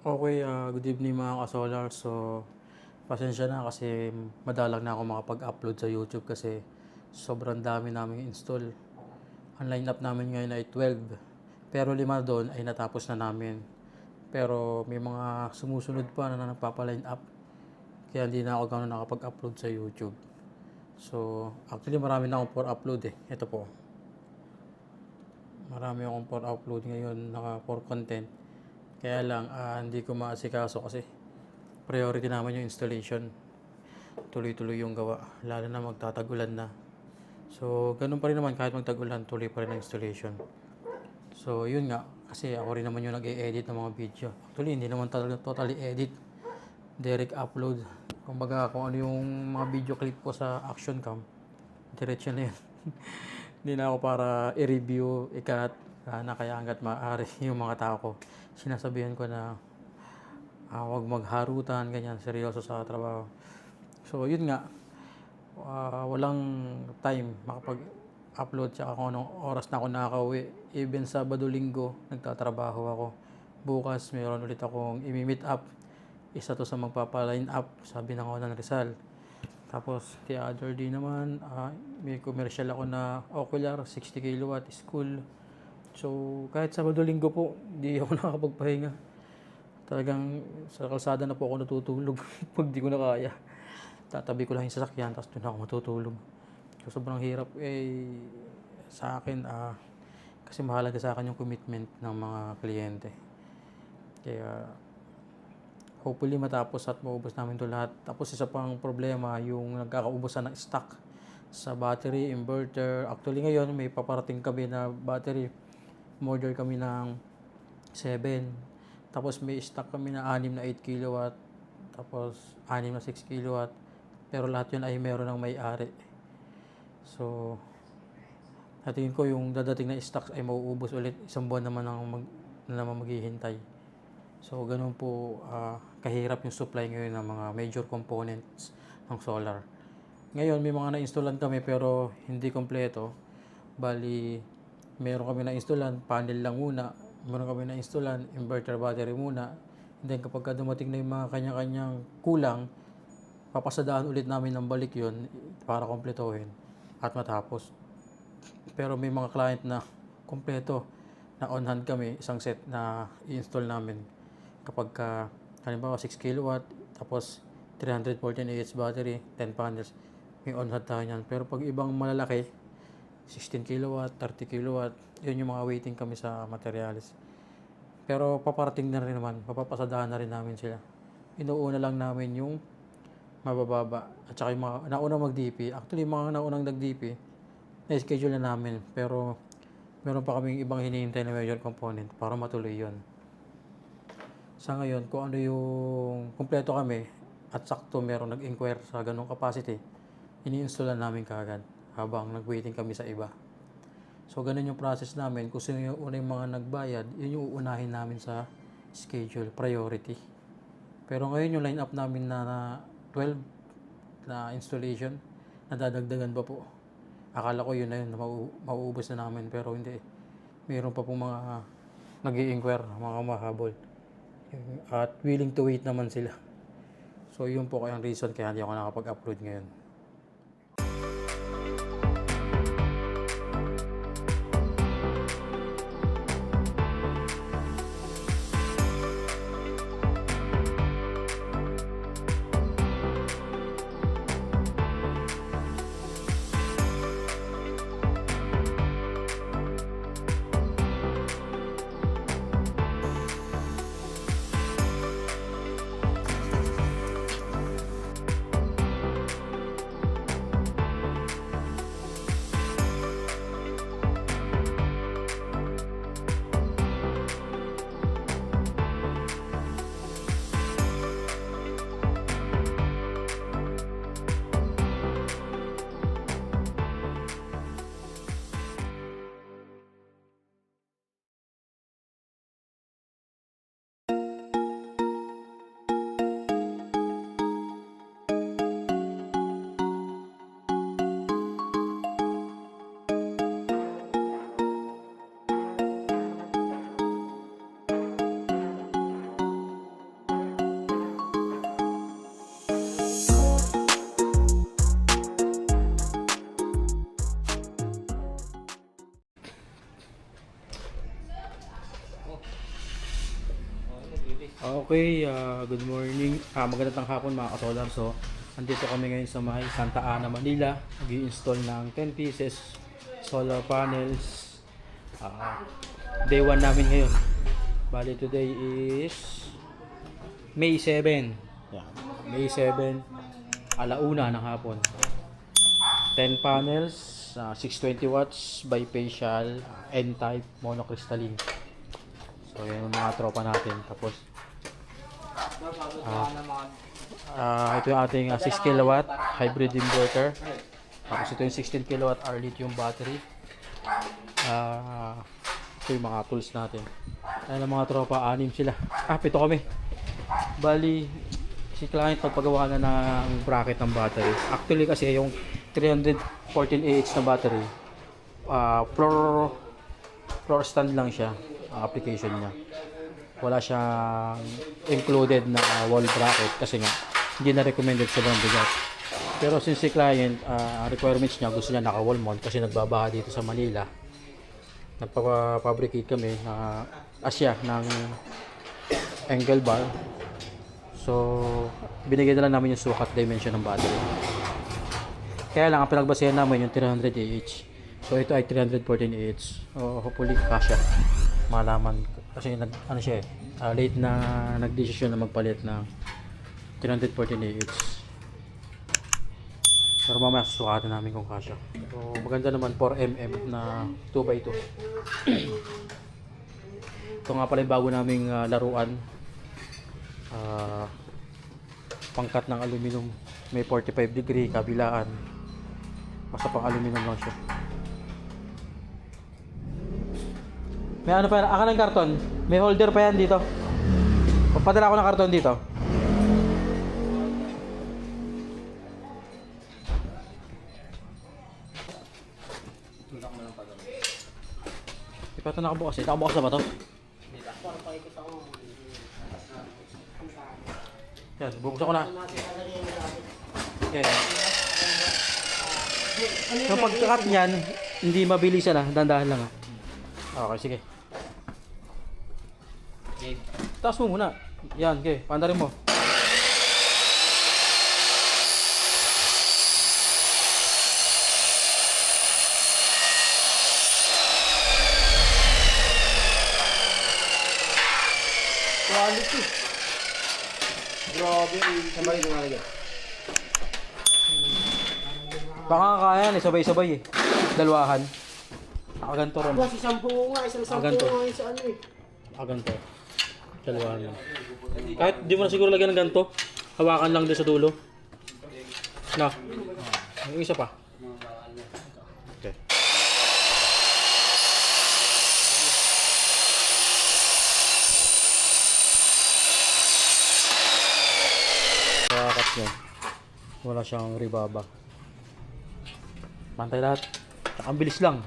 Okay, good evening mga ka-solar. So, pasensya na kasi madalang na ako makapag-upload sa YouTube kasi sobrang dami naming install. Ang lineup namin ngayon ay 12, pero 5 doon ay natapos na namin. Pero may mga sumusunod pa na nagpapa-line up, kaya hindi na ako gano'n nakapag-upload sa YouTube. So, actually marami na akong for upload eh. Ito po. Marami akong for upload ngayon, naka for content. Kaya lang, hindi ko maasikaso kasi priority naman yung installation. Tuloy-tuloy yung gawa, lalo na magtatag-ulan na. So, ganun pa rin naman kahit magtag-ulan, tuloy pa rin ang installation. So, yun nga, kasi ako rin naman yung nag-e-edit ng mga video. Actually, hindi naman talaga totally edit, direct upload. Kumbaga, kung ano yung mga video clip ko sa action cam, diretso na yun. Hindi na ako para i-review, i-cut, na kaya hanggat maaari yung mga tao ko. Sinasabihan ko na huwag magharutan, ganyan, seryoso sa trabaho. So, yun nga, walang time makapag-upload tsaka kung anong oras na ako nakaka-uwi. Even Sabado, Linggo, nagtatrabaho ako. Bukas, mayroon ulit akong imi-meet up. Isa to sa magpapa-line up, sabi ng Conan Rizal. Tapos, the other day naman, may commercial ako na Ocular, 60 kilowatt, school. So, kahit Sabado, Linggo po, hindi ako nakakapagpahinga. Talagang sa kalsada na po ako natutulog pag di ko na kaya. Tatabi ko lang yung sasakyan, tapos doon ako matutulog. So, sobrang hirap sa akin, kasi mahalaga sa akin yung commitment ng mga kliyente. Kaya, hopefully matapos at maubos namin ito lahat. Tapos isa pang problema, yung nagkakaubusan ng stock sa battery, inverter. Actually ngayon, may paparating kami na battery. Order kami ng 7. Tapos may stock kami na 6 na 8 kilowatt. Tapos 6 na 6 kilowatt. Pero lahat yun ay meron ng may-ari. So, natingin ko yung dadating na stocks ay mauubos ulit. Isang buwan naman naman maghihintay. So, ganun po kahirap yung supply ngayon ng mga major components ng solar. Ngayon, may mga na-installan kami pero hindi kompleto. Bali, meron kami na-installan, panel lang muna. Meron kami na-installan, inverter battery muna. And then, kapag dumating na yung mga kanya-kanyang kulang, papasadaan ulit namin ng balik yun para kompletohin at matapos. Pero may mga client na kompleto na on hand kami, isang set na i-install namin. Kapag halimbawa 6 kilowatt, tapos 314 AH battery, 10 panels, may on hand tayo yan. Pero pag ibang malalaki, 16 kilowatt, 30 kilowatt, yun yung mga waiting kami sa materials. Pero paparating na rin naman, papapasadaan na rin namin sila. Inuuna lang namin yung mabababa. At saka yung mga naunang mag-DP. Actually, mga naunang nag-DP, na-schedule na namin. Pero meron pa kaming ibang hinihintay na major component para matuloy yon. Sa ngayon, kung ano yung kumpleto kami at sakto meron nag-inquire sa ganong capacity, ini-installan namin kaagad habang nag-waiting kami sa iba. So, ganun yung process namin. Kung sino yung unang mga nagbayad, yun yung uunahin namin sa schedule, priority. Pero ngayon yung line-up namin na 12 na installation, nadadagdagan pa po. Akala ko yun na yun, mauubos na namin, pero hindi. Mayroon pa pong mga nag-i-inquire, mga mahabol. At willing to wait naman sila. So yun po kayang reason kaya hindi ako nakapag-upload ngayon. Okay, good morning. Magandang hapon mga kasolar. So, andito kami ngayon sa may Santa Ana, Manila. Nag-i-install ng 10 pieces solar panels. Day 1 namin ngayon. Bali, today is May 7. Yan. May 7, alauna ng hapon. 10 panels, 620 watts, bifacial, N-type, monocrystalline. So, yan yung mga tropa natin. Tapos, ito yung ating 6 kilowatt hybrid inverter. Tapos ito yung 16 kilowatt hour lithium battery. Ito yung mga tools natin. Ayan ang mga tropa, 6 sila. 7 kami. Bali, si client pagpagawa na ng bracket ng battery. Actually kasi yung 314Ah na battery, floor stand lang siya ang application niya. Wala siyang included na wall bracket kasi nga hindi na recommended sa bigat. Pero since si client, requirements niya, gusto niya naka wall mount kasi nagbabaha dito sa Manila. Nagpa-fabricate kami na asya ng angle bar. So, binigay na lang namin yung sukat dimension ng battery. Kaya lang, ang pinagbasehan namin yung 300Ah. So, ito ay 314Ah. So, hopefully, kasya malaman. Kasi ano siya late na nagdesisyon na magpalit ng 314Ah. Pero mamaya susukatan namin kung kasya. So, maganda naman 4mm na 2x2. Ito nga pala yung bago naming laruan. Pangkat ng aluminum. May 45 degree kabilaan. Basta pang aluminum lang siya. May ano pa yan? Aka ng karton. May holder pa yan dito. Papadala ko ng karton dito. Ito nakabukas eh. Nakabukas na ba to? Yan, bubuksan ko na. Okay. So pagkakat niyan, hindi mabilisan dandahan lang Okay, sige. Taas mo muna. Yan, okay. Pandarin mo. Quality. Grabe. Sabay ito nga lagyan. Baka kaya yan, sabay-sabay eh. Dalawahan. Ganto ron. Kasi 10 nga, isang 10 ganito. nga yung sa ano eh. Ganto. Dalawahan lang. Kahit di mo na siguro lagyan ng ganto, hawakan lang din sa dulo. Na. Yung isa pa. Okay. Kakat niya. Wala siyang ribaba. Pantay lahat. Ang bilis lang.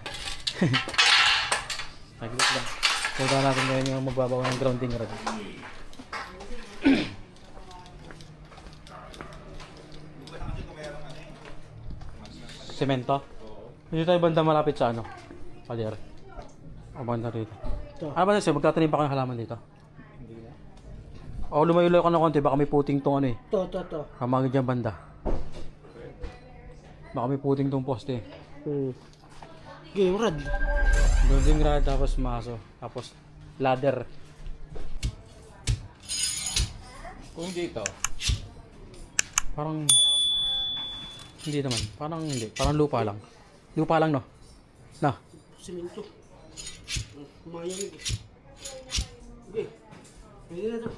Nagbilis lang. Punta natin ngayon yung magbabawa ng grounding rod. Semento? Hindi tayo banda malapit sa ano? Palir. O banda rito. Ano ba nasa? Magtatanim pa kang halaman dito? O lumayo-layo ka ng konti. Baka may puting tong ano eh. To. Kamagin dyan banda. Baka may puting tong poste. Game rod. Building rod, tapos maso, tapos ladder. Kung dito, Parang hindi naman, parang hindi, parang lupa lang. Lupa lang no. Na. Simento. Kumayamig eh. Okay. Pwede na to.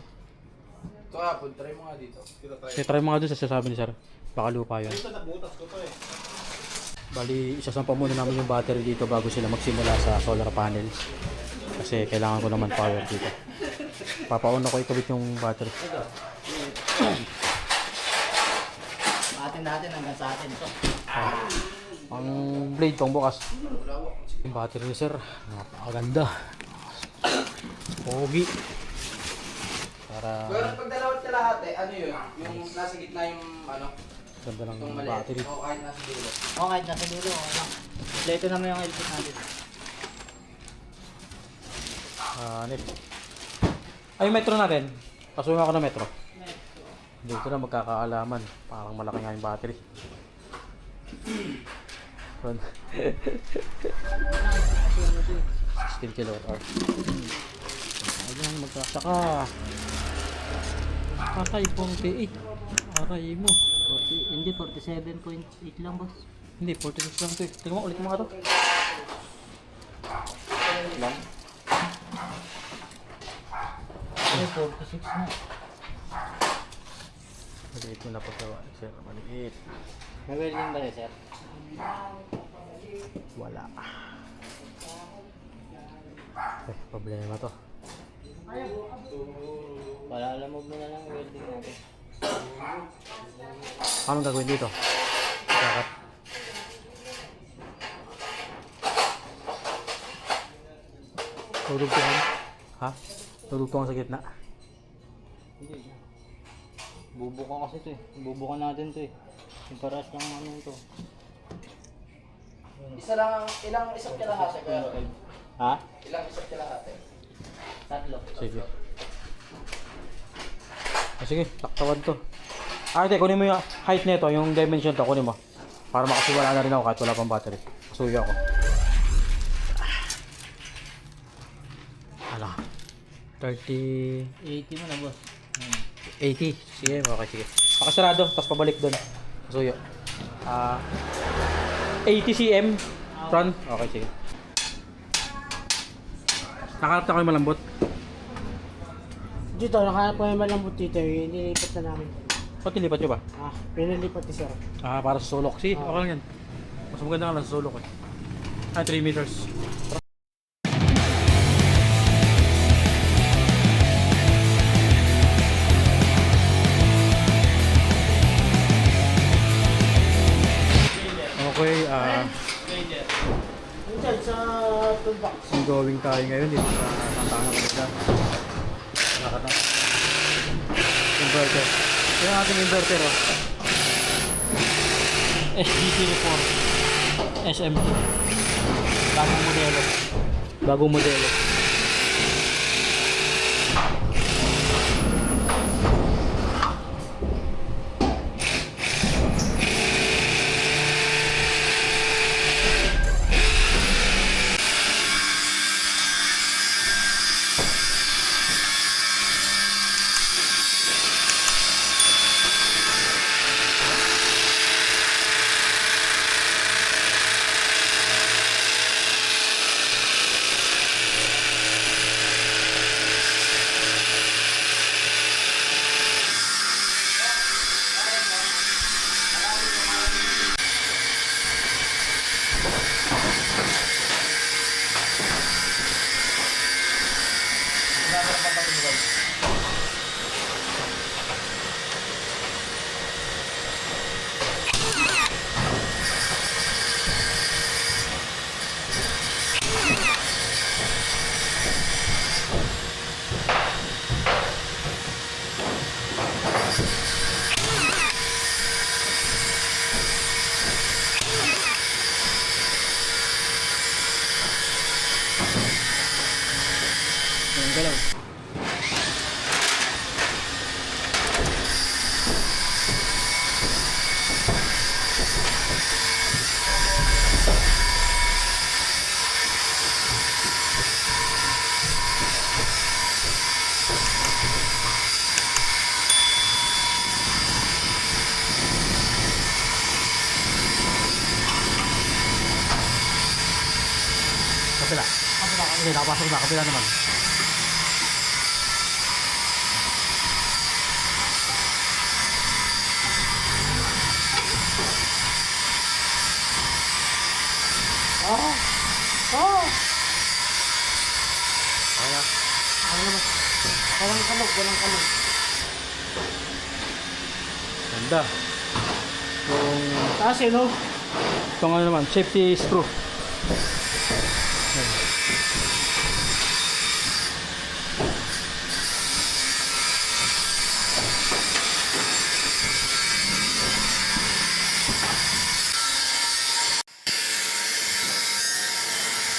ito hapon, try mo nga dito. Try mo nga dun sa sasabi ni sir. Baka lupa yun. Ito nabutas ko to eh. Bali, isasampa muna namin yung battery dito bago sila magsimula sa solar panels. Kasi kailangan ko naman power dito. Papauna ko ikabit yung battery. Atin natin hanggang sa atin ito. Ang blade pang bukas. Yung battery ni sir, napakaganda. Pogi. Para Pero pag dalawat ka lahat ano yun? Yung nasa gitna yung ano? ganda ng Itong maliit. battery. O kahit nasa dulo. Oo, kahit nasa dulo. Okay lang. Ito naman yung electric natin. Next. Ay, metro natin. Pasuhin ako ng metro. Dito na magkakaalaman. Parang malaki nga yung battery. 16 kWh. Ayan, magkasaka. Patay punti eh. Aray mo. 40, hindi, 47.8 lang, boss. Hindi, 46 lang ito eh. Tingnan mo, ulit mo nga ito. Lang. Ay, 46 na. Maliit mo na po sa sir. Maliit. May welding ba sir? Wala. Problema to. Wala, alam mo na lang welding natin. Anong gagawin dito? Kakat. Tudugtungan? Ha? Tudugtungan sa gitna? Hindi. Bubukan kasi ito eh. Bubukan natin ito eh. Yung paras lang ano ito. Isa lang, ilang isang kalahati kaya? Ha? Ilang isang kalahati? Tatlo. Sige. Sige, taktawan to. Ate, kunin mo yung height nito, yung dimension to, kunin mo. Para makasiwala na rin ako kahit wala pang battery. Kasuyo ako. Ano? 30... 80 mo na, boss. 80. Sige, okay, sige. Pakasarado, tapos pabalik doon. Kasuyo. 80 cm front. Okay, sige. Nakalap na ko yung malambot. Dito, nakahanap ko yung malambot dito, yung nilipat na namin. Ba't nilipat nyo ba? Pinalipat ni sir. Para sa sulok. Sige, okay lang yan. Mas maganda nga lang sa sulok eh. 3 meters. Okay, Diyan, sa toolbox. going tayo ngayon dito sa Santa Ana California. Nakata. Inverter. Ito yung ating inverter oh. SGT4 SMT. Bagong modelo. Bagong modelo. Galaw. Kapila. Kapila. Nakapasok na. Kapila naman. Walang kalog, walang kalog. Ganda. Yung Taas eh, no? itong ano naman, safety screw.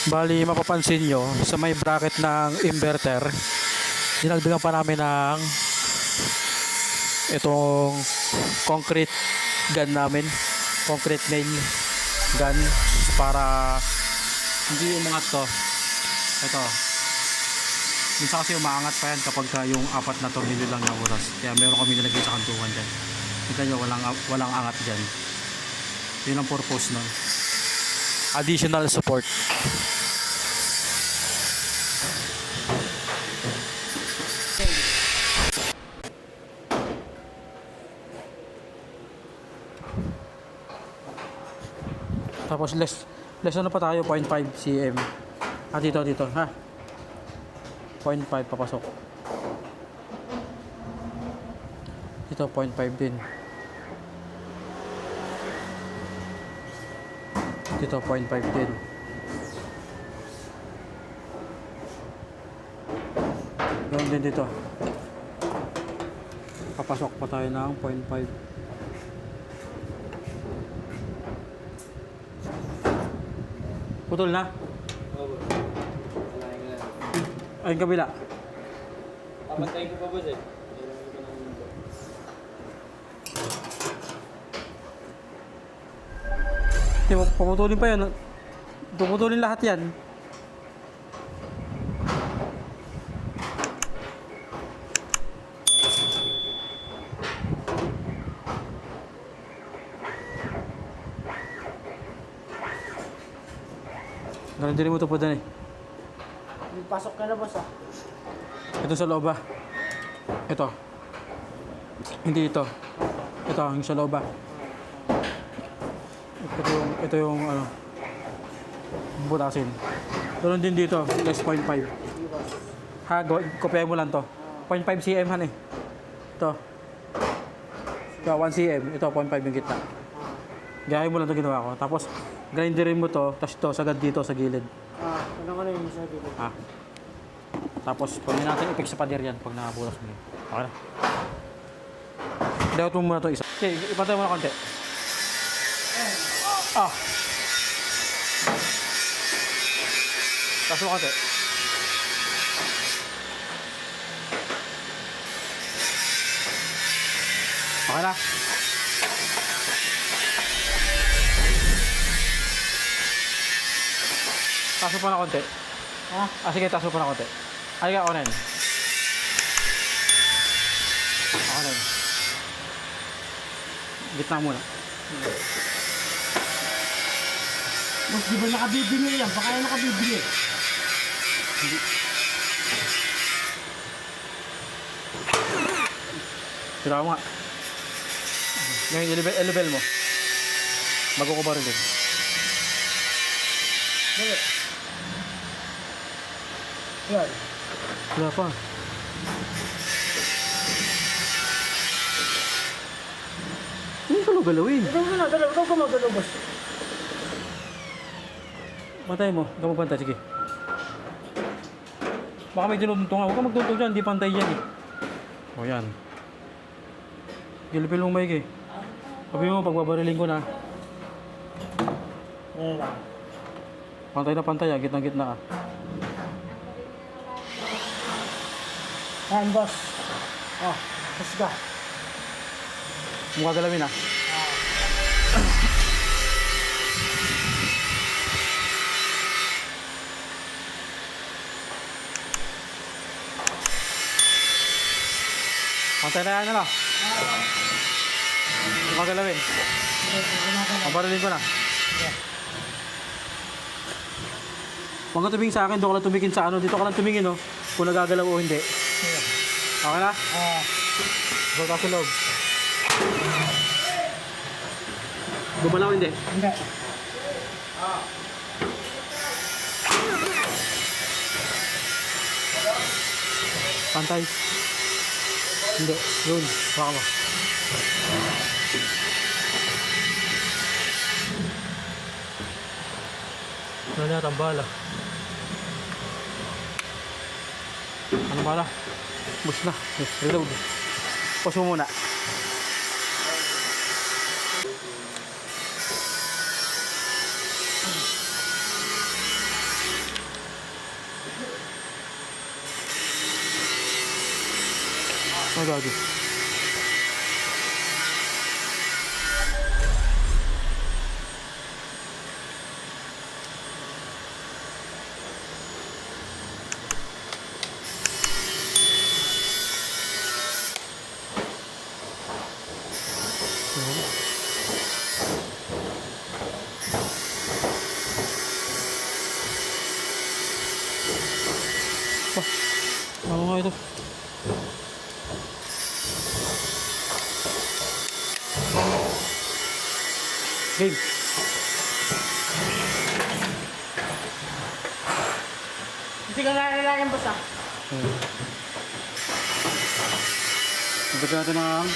Bali, mapapansin nyo, sa may bracket ng inverter, dinagdagan pa namin ng itong concrete gun namin, concrete nail gun, para hindi umangat to. Ito, minsan kasi umaangat pa yan kapag yung apat na tornilyo lang naburas, kaya meron kami nilagay sa kantungan dyan. Kita nyo, walang angat dyan. Yun ang purpose nun, additional support. Tapos less ano pa tayo, 0.5 cm. Dito ha, 0.5 papasok dito, 0.5 din dito, 0.5 din ganoon din dito, papasok pa tayo ng 0.5. Putol na? Ay, yung kabila. Papantayin ko pa boss eh. Hindi, paputulin pa yan. Puputulin lahat yan. Ganun din mo ito po dyan eh. Pasok ka na, boss, ah. Ito sa loob ah. Ito. Hindi ito. Ito, yung sa loob ah. Ito yung ano, butasin. Doon din dito, less 0.5. Ha, kopyahin mo lang to. 0.5 cm han eh. Ito. Ito, 1 cm. Ito, 0.5 yung gitna. Gayahin mo lang ito ginawa ko. Tapos, grinderin mo to, tapos ito, sagad dito sa gilid. Ano yung isa dito? Tapos, pwede natin i-fix sa pader yan pag nakabulas mo yun. Okay na. Dawat mo muna ito isa. Okay, ipantay mo na konti. Taas mo konti. Okay na. Taas mo pa na konti. Sige, taas mo pa na konti. Ay ka, onen. Onen. Gitna muna. Boss, di ba nakabibili yan? Baka yan nakabibili. Tira mo nga. Ngayon, i-level mo. Bago ko ba rin din. Dali. Yan. Wala pa. Hindi ka galawin. Ikaw ka na, dali. Ikaw ka magano, boss. Matay mo. Ikaw magpantay. Sige. Baka may dinutong nga. Huwag ka magtutong dyan. Hindi pantay yan eh. O yan. Gilipil mong maigi. Sabi mo, pagbabariling ko na. Yan lang. Pantay na pantay ah. Gitna-gitna ah. Yan, boss. Boss ka. Mukha galawin ah. Pantay na yan na. Mukha galawin. Pabariling ko na. Huwag ka tumingin sa akin, doon ka lang tumingin sa ano. Dito ka lang tumingin, no? Kung nagagalaw o hindi. Okay na? Go ka sa loob. Gumalaw hindi? Hindi. Pantay. Hindi. Yun. Baka mo. Ano na yata ang bala? Ano bala? Bus na. Reload. Pause mo muna. Ano gagi? Ano nga ito? Game. Hindi ka nalalayan boss ah. Ibigay natin ng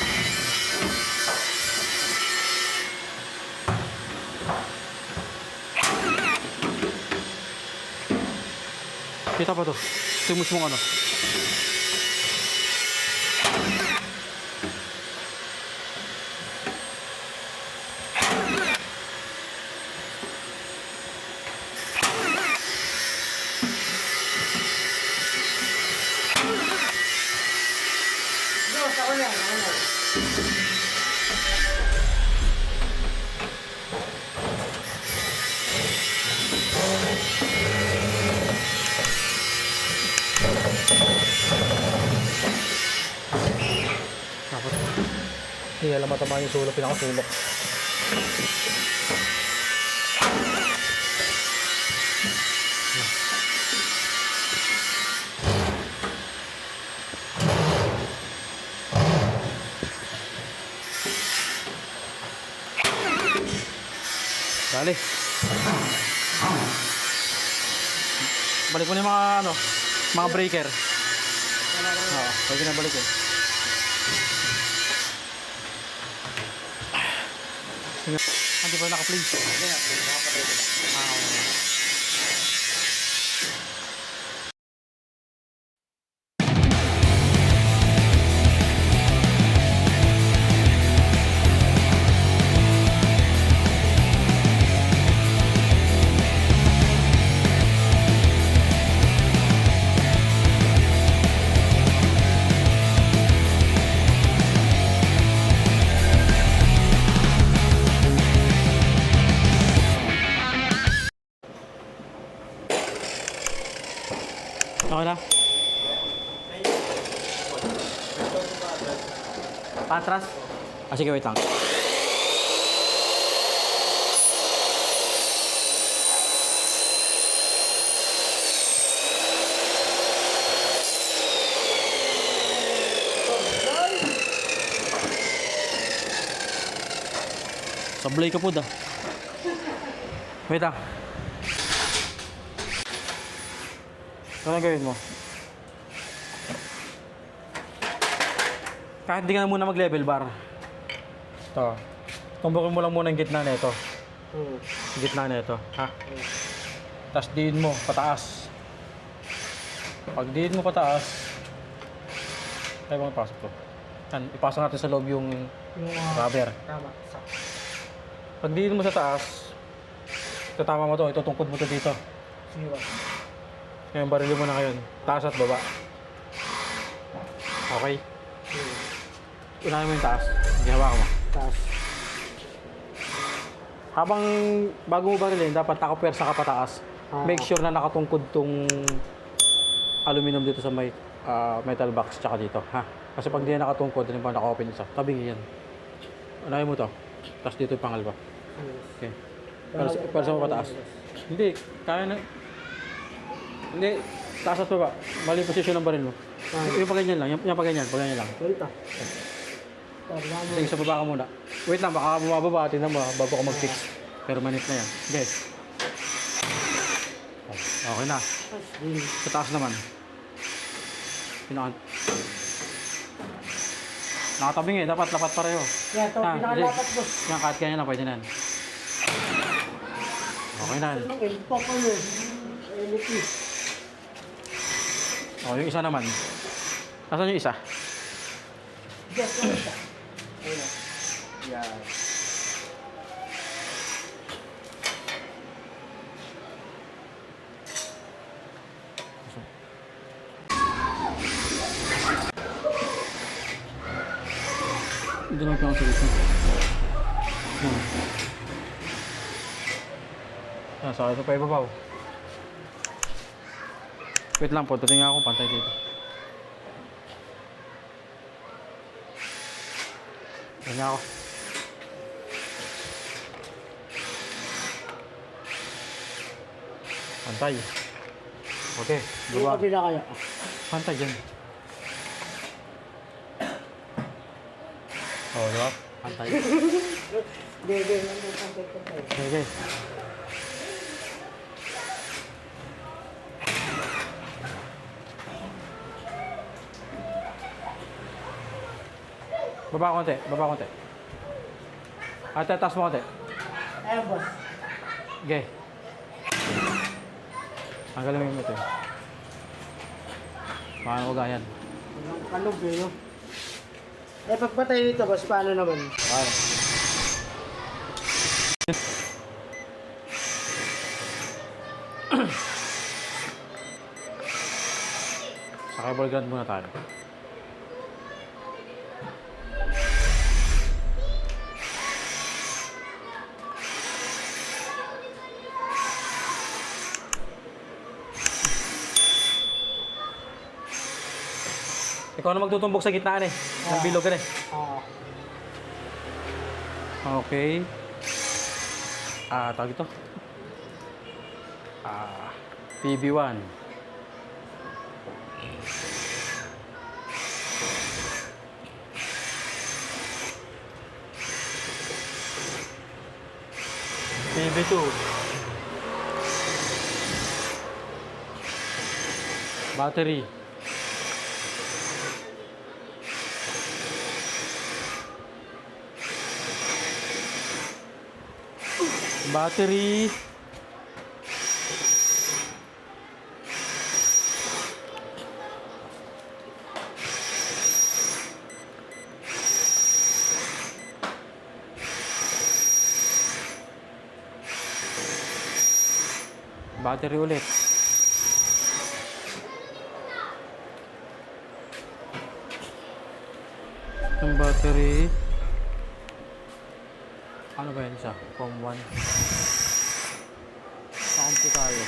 kita pa to. Ito yung mismong ano. Boss, ako yan. Ako yan. Dapat. Hindi alam matamaan yung sulok. Pinakasulok. Dali. Balik mo na yung mga ano, mga breaker. Oo, pwede na balik eh. Hindi pa naka-play. Okay na? Patras? Ah, sige, wait lang. Sablay ka po da. Wait lang. Ano gawin mo? Kahit di ka na muna mag-level bar. Ito. Tumbukin mo lang muna yung gitna na ito. Gitna na ito. Ha? Tapos diin mo, pataas. Pag diin mo pataas, tayo bang ipasok to? Yan, ipasok natin sa loob yung rubber. Tama. Pag diin mo sa taas, tatama mo to, itutungkod mo to dito. Sige ba? Ngayon, barilin mo na ngayon. Taas at baba. Okay? Unahin mo yung taas. Hindi, hawakan mo. Taas. Habang bago mo barilin, dapat nakapwersa ka pataas. Make sure na nakatungkod tong aluminum dito sa may metal box tsaka dito. Ha? Kasi pag di na nakatungkod, hindi pa naka-open isa. Tabi yan. Unahin mo to. Tapos dito yung pangalawa. Okay. Pwersa mo pataas. Hindi. Kaya na. Hindi, taas at baba. Mali posisyon ng baril mo. Yung paganyan lang, yung paganyan lang. Wait ah. Sige, sa baba ka muna. Wait lang, baka bumababa, tingnan mo bago ka mag-fix. Permanent na yan. Okay. Okay na. Sa taas naman. Pinakan. Nakatabing dapat lapat pareho. Yan, ito. Pinakalapat boss. Yan, kahit kanya lang, pwede na yan. Okay na. Anong impact ko yun? LP. O, yung isa naman. Nasaan yung isa? Just lang ito. Ayun. Yan. Hindi lang ako sa gitna. Sa ito pa ibabaw. Wait lang po, tutingin ako pantay dito. Ganyan ako. Pantay. Okay, Yung baba. kabila kaya. Pantay dyan. Oh, diba? Pantay. Hindi. Okay. Baba konti, baba konti. Ate, taas mo konti. Ayan, boss. Okay. Tanggalin mo yung ito. Paano ko ganyan? Walang kalog eh, no? Eh, pagpatay nito, boss, paano naman? Paano? Sa cable ground muna tayo. Ikaw na magtutumbok sa gitnaan eh. Ng bilog ka eh. Ah, Okay. Tawag ito. PB1. PB2. Battery. Battery. Battery ulit. Yung battery. Ano ba yun isa? Form 1. Pakampi tayo.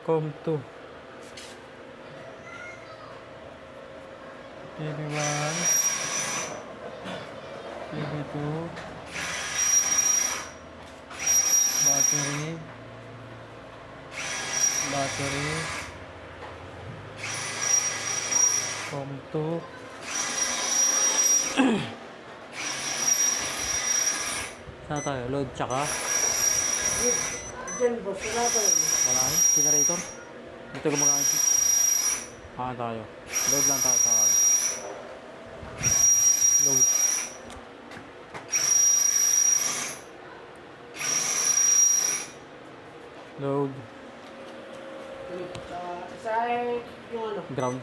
Com 2. PB1. PB2. Battery. Com 2. Saan tayo? Load tsaka? dyan, boss, wala pa yun. Wala na? Generator? Dito gumagamit. Tayo. Load lang tayo. Load. Load. Sa yung ano, Ground.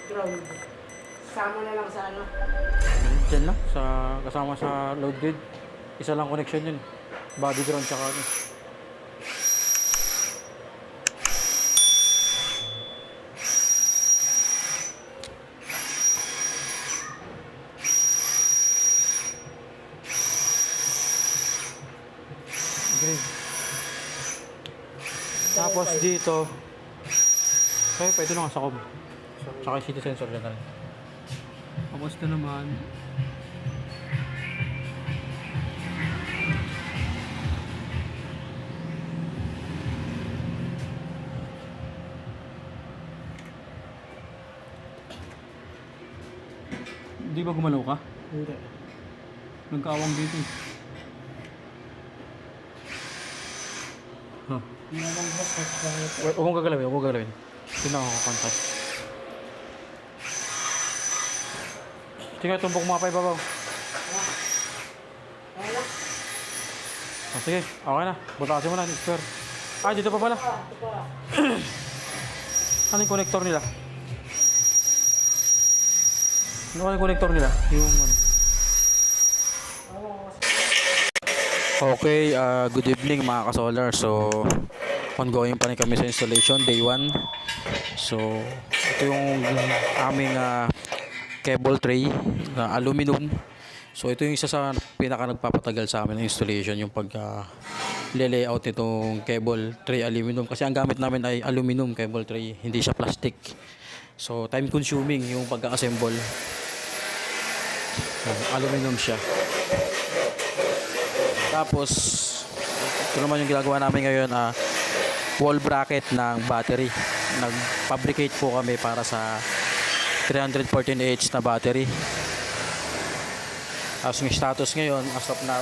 ground. Sama na lang sa ano. Diyan lang. Kasama sa load grid. Isa lang connection yun. Body ground tsaka ano. Grid. Tapos dito, pwede na nga sa cob. Tsaka yung city sensor dyan na rin. Tapos na naman, di ba gumalaw ka? Hindi. Nagkaawang dito eh. Huh. Yung lang, boss, nagkakit. Huwag mong gagalawin, huwag mong gagalawin. Tingnan ko kontak. Sige, tumbok mga pa ibabaw. Wala. Sige, okay na. Butasin mo na, spare. Dito pa pala. Ito pa. Ano yung connector nila? Ano yung connector nila? Yung ano? Okay, good evening mga ka-solar. So, ongoing pa rin kami sa installation, day 1. So, ito yung aming cable tray na aluminum. So, ito yung isa sa pinaka nagpapatagal sa amin ng installation, yung layout itong cable tray aluminum kasi ang gamit namin ay aluminum cable tray, hindi siya plastic. So time consuming yung pagka-assemble. Aluminum siya. Tapos ito naman yung ginagawa namin ngayon, wall bracket ng battery. Nag-fabricate po kami para sa 314H na battery. Tapos yung status ngayon as of now,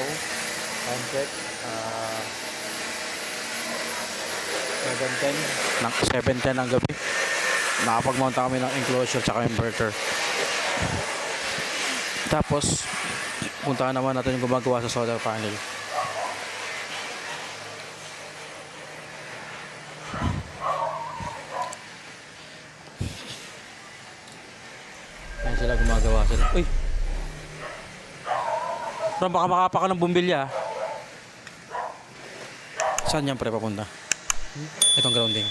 time check, 7:10 ng gabi. Nakapag-mount na kami ng enclosure tsaka inverter. Tapos puntahan naman natin yung gumagawa sa solar panel. Ayan sila, gumagawa sila. Uy! Bro, baka makapa ka ng bumbilya. Saan yan pre papunta? Itong grounding.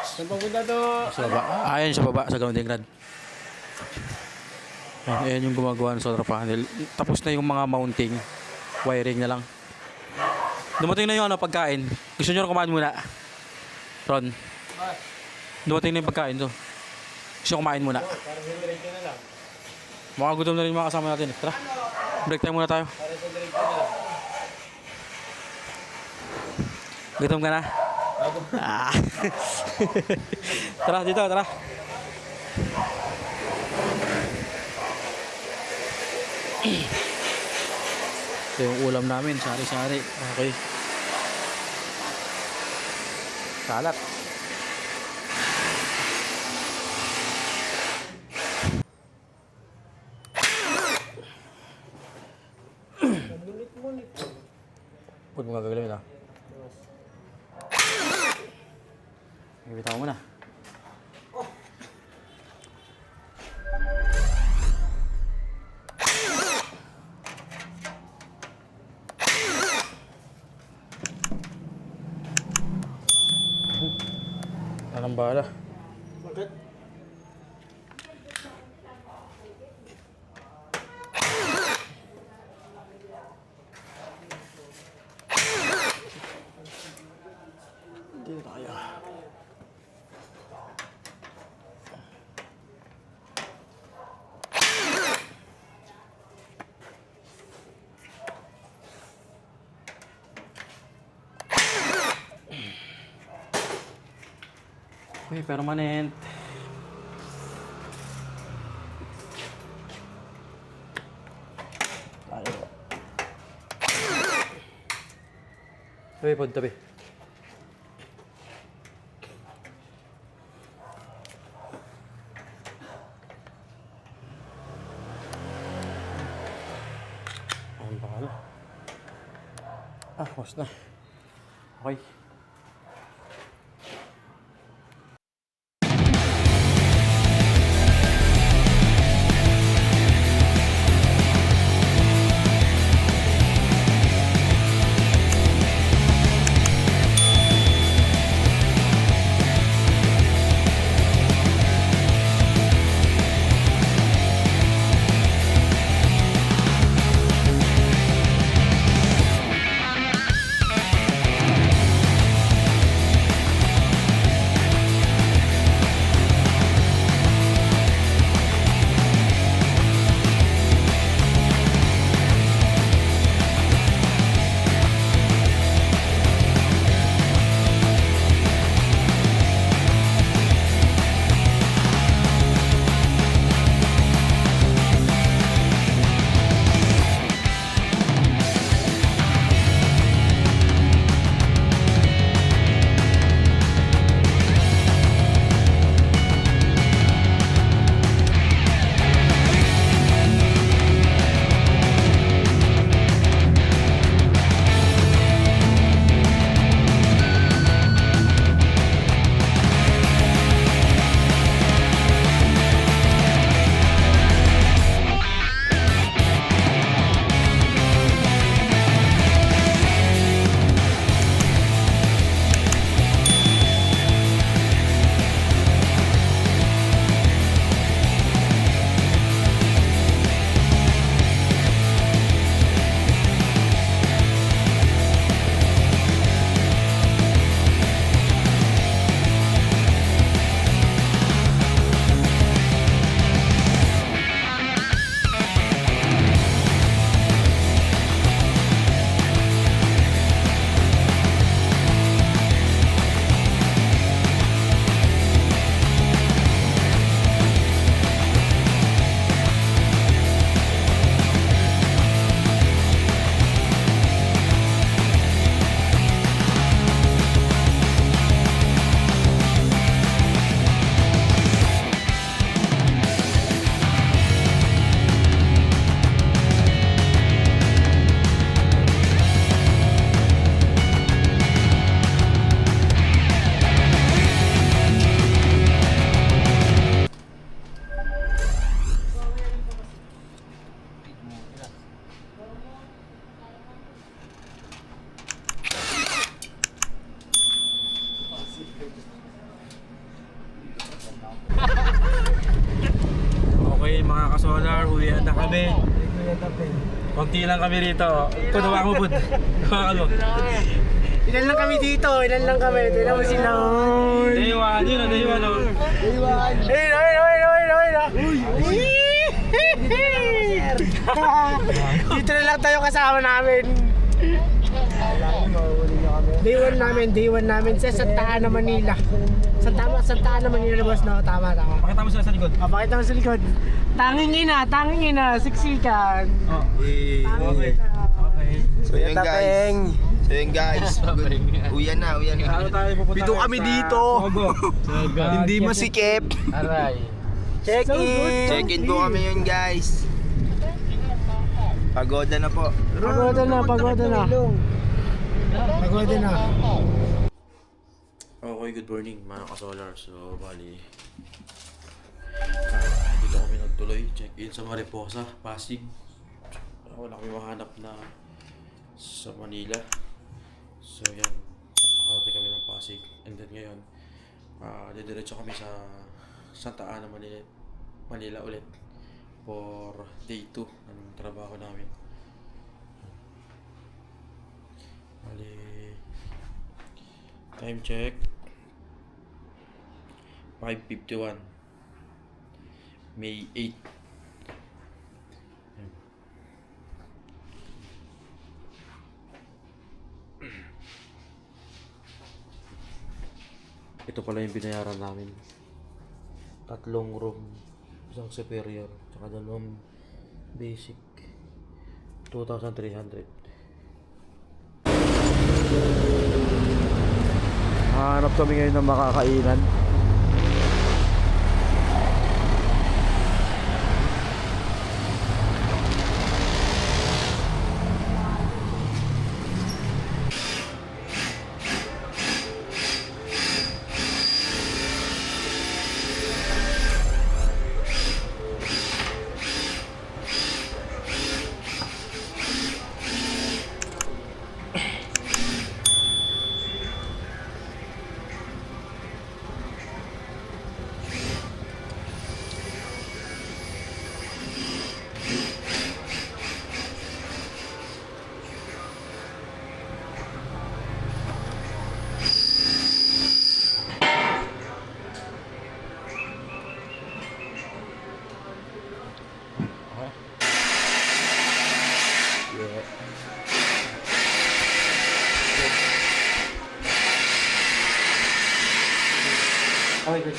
Saan papunta to? Sa baba. Ayan sa baba, sa grounding rod. Ayan yung gumagawa ng solar panel. Tapos na yung mga mounting. Wiring na lang. Dumating na yung pagkain. Gusto nyo kumain muna? Ron. Dumating na yung pagkain to. Gusto nyo kumain muna? Parang sinirate na lang. Makagutom na rin yung mga kasama natin. Tara. Break time muna tayo. Parang sinirate na lang. Gutom ka na? Ah. Tara dito, tara. Ito yung ulam namin, sari-sari. Okay. Salat. Munit-munit. Pud mo gagawin ah. Ibitaw mo na. Anong bala? Bakit? Hindi na kaya. Uy, permanent. Tayo. Tabi, pod, tabi. Ang bahala. Was na. Okay. kami. Konti lang kami rito. Kunawa mo, bud. Hawakan mo. Ilan lang kami dito, ilan lang kami. Tignan mo sila. Day 1, yun o, day 1 o. Dito na lang tayo kasama namin. Day 1 namin sa Santa Ana, Manila. Santa Ana, Manila boss, no? Tama. Pakita mo sila sa likod. Pakita mo sa likod. Tanging ina, siksikan. Oh. Okay. So yun guys. Uyan na. Ano tayo pupunta? Pito kami dito. Hindi masikip. Aray. Check-in po kami yun guys. Pagoda na po. Pagoda na. Okay, good morning mga ka-solar. So, bali, dito kami nagtuloy. Check-in sa Mariposa, Pasig. Wala kami mahanap na sa Manila. So, yan. Nakarating kami ng Pasig. And then ngayon, didiretso kami sa Santa Ana, Manila ulit for day 2 ng trabaho namin. Bali, time check 5:51 May 8. Ayan. Ito pala yung binayaran namin. 3 room, 1 superior, tsaka 2 basic. 2,300. Hanap kami ngayon ng makakainan. Okay, good.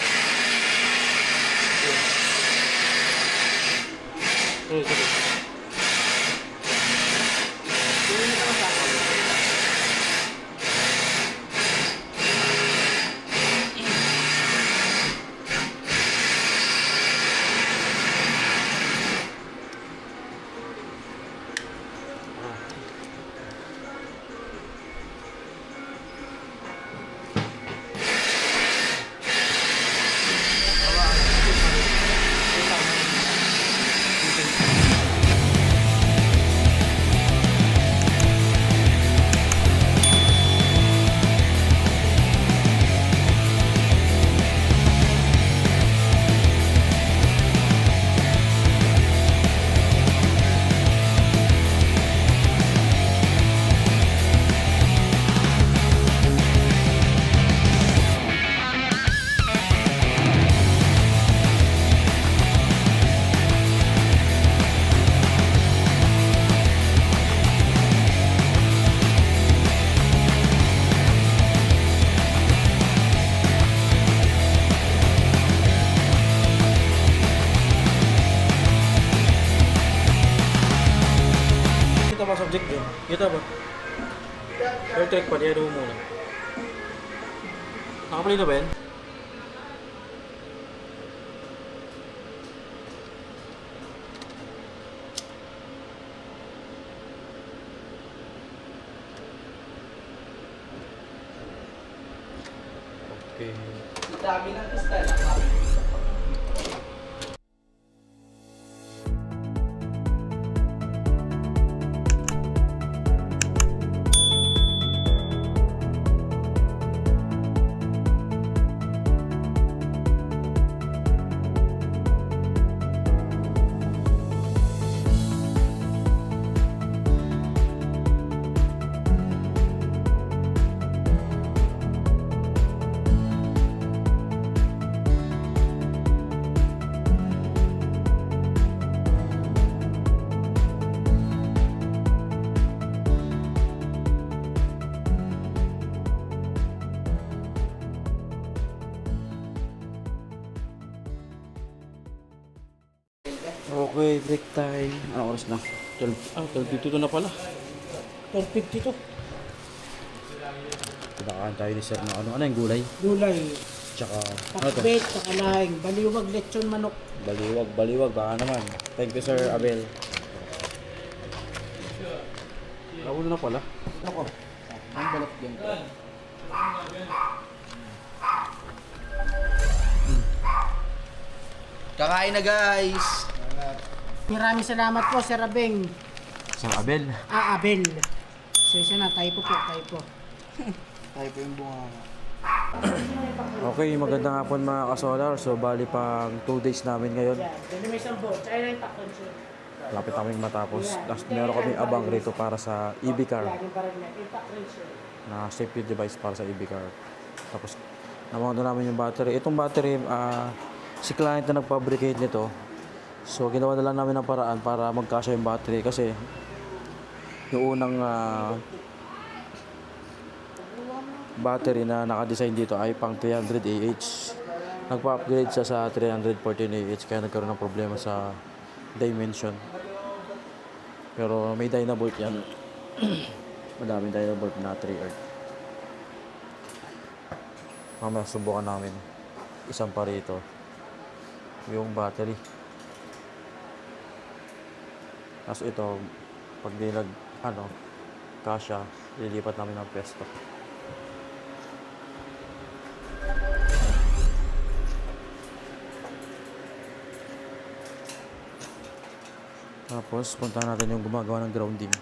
Subject din. Kita ba? Air track pa, diyan mo muna. Nakaplay na ba yan? Okay. Dami ng pistal. Okay, break time. Ano oras na? 12. 12:52 na pala. 12.52. Pinakain tayo ni sir na ano yung gulay? Gulay. Tsaka, ano to? Pakbet, kakalahing. Baliwag, lechon, manok. Baliwag, baka naman. Thank you, Sir Abel. Naulo na pala. Ako. Ang balot yan. Kakain na guys! Maraming salamat po, Sir Abeng. Sir Abel? Abel. Sesya na, typo po, typo. Tayo po yung bunga. Okay, magandang hapon mga kasolar. So, bali pang 2 days namin ngayon. Yan, dali may isang boat. Tsaka yung takon siya. Lapit namin matapos. Tapos meron kaming abang rito para sa EV car. Yan, yung barang niya. Yung takon siya. Na safety device para sa EV car. Tapos, namonto namin yung battery. Itong battery, si client na nag-fabricate nito. So, ginawa na lang namin ng paraan para magkasya yung battery. Kasi, yung unang battery na naka-design dito ay pang 300 AH. Nagpa-upgrade siya sa 314 AH kaya nagkaroon ng problema sa dimension. Pero may Dynabolt yan. Madaming Dynabolt na 3R. Mamaya subukan namin. Isang pa rito. Yung battery. Tapos ito, pag di kasya, lilipat namin ng pwesto. Tapos, punta natin yung gumagawa ng grounding.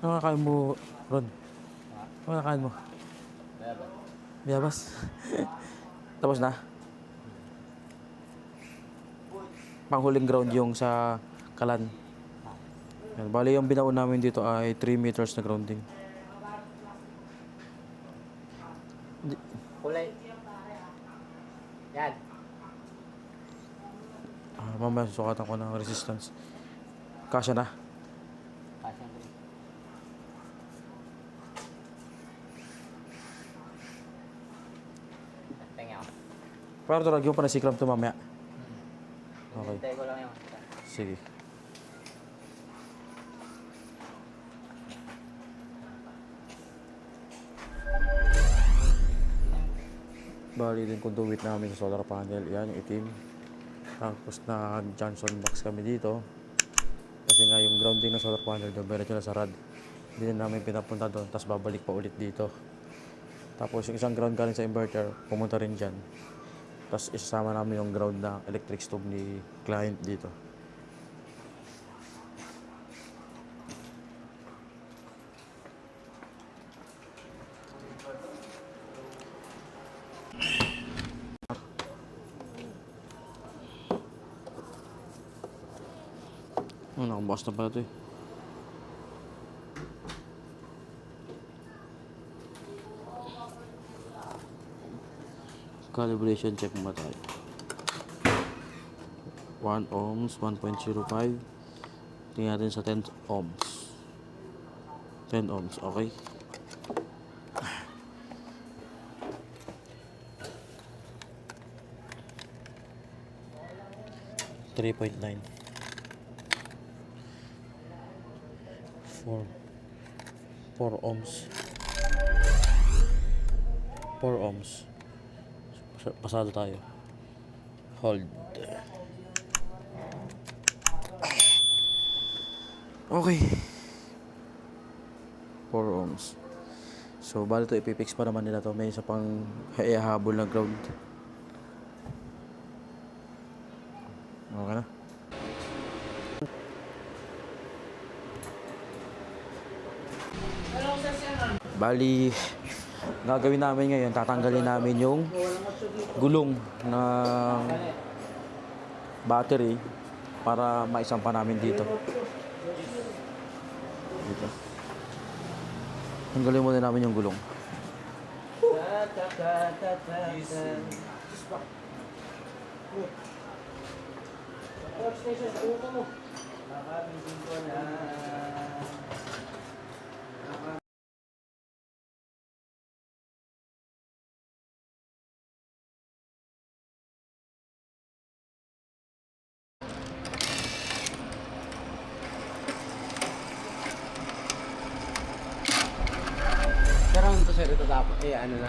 Ano kakain mo, Ron? Ano kakain mo? Bayabas. Tapos na? Panghuling ground yung sa Kalan. Yan. Bali yung binaon namin dito ay 3 meters na grounding. Kulay. Yan. Mamaya susukatan ko ng resistance. Kasya na. Kasi rin. Tingnan ako. Pero ito, lagyan pa na sikram ito mamaya. Okay. Hintay ko lang yun. Sige. Bali din conduit namin sa solar panel. Yan yung itim. Tapos nag-Johnson box kami dito. Kasi nga yung grounding ng solar panel doon, meron na sa rad. Hindi na namin pinapunta doon, tapos babalik pa ulit dito. Tapos yung isang ground galing sa inverter, pumunta rin dyan. Tapos isasama namin yung ground na electric stove ni client dito. Oh, nakabukas na pala ito eh. Calibration check muna tayo. 1 ohms, 1.05. Tingnan natin sa 10 ohms. 10 ohms, okay. $3.9. 4 ohms. 4 ohms. Pasado tayo. Hold. Okay. 4 ohms. So, bali ito ipipix pa naman nila to. May isa pang ihahabol na ground. Okay na. Bali, gagawin namin ngayon, tatanggalin namin yung gulong ng battery para maisampa namin dito. Tanggalin muna namin yung gulong. Workstation, sa ulo mo. Nakabigin ko na. Pero ano to sir, ito dapat, ano na.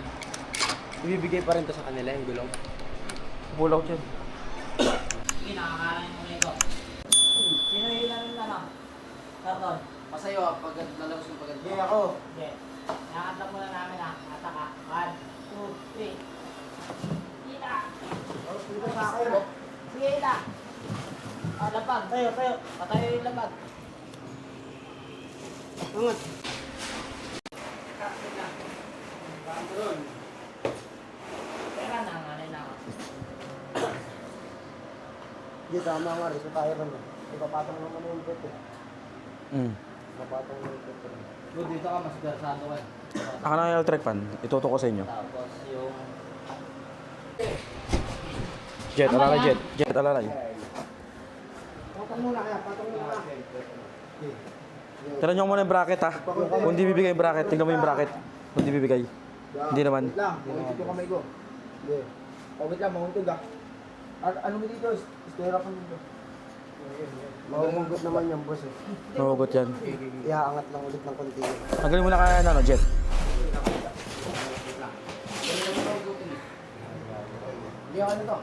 Ibibigay pa rin to sa kanila yung gulong. Bulaw dyan. Sige, nakakain mo nito. Sino yung ilan na lang? Karton. Masayo pag lalabas yung pagod. Hindi ako. Hindi. Nakakatap muna namin ha. Ataka. 1, 2, 3. Ita! Sige, Ita! Lapag. Tayo. Patayo yung lapag. Angat. Teka na, nanay na ako. Hindi, tama nga rin. Sa tayo rin. Ipapatong naman yung bet eh. Ipapatong yung bet eh. Good, dito ka mas garsado ka. Ako na yung electric fan. Ituto ko sa inyo. Tapos yung... Jet, alalay, Jet. Jet, alalay. Patong muna kaya, patong muna. Tira nyo muna yung bracket ha. Kung di bibigay yung bracket, tingnan mo yung bracket. Kung di bibigay. Hindi naman. Wait lang, mahuntog yung kamay ko. Hindi. Wait lang, mahuntog ah. Ano mo dito? Stera pa dito. Mahuhugot naman yung boss eh. Mahugot yan. Iaangat lang ulit ng konti. Tanggalin mo na kaya ano, Jet. Hindi ako nito.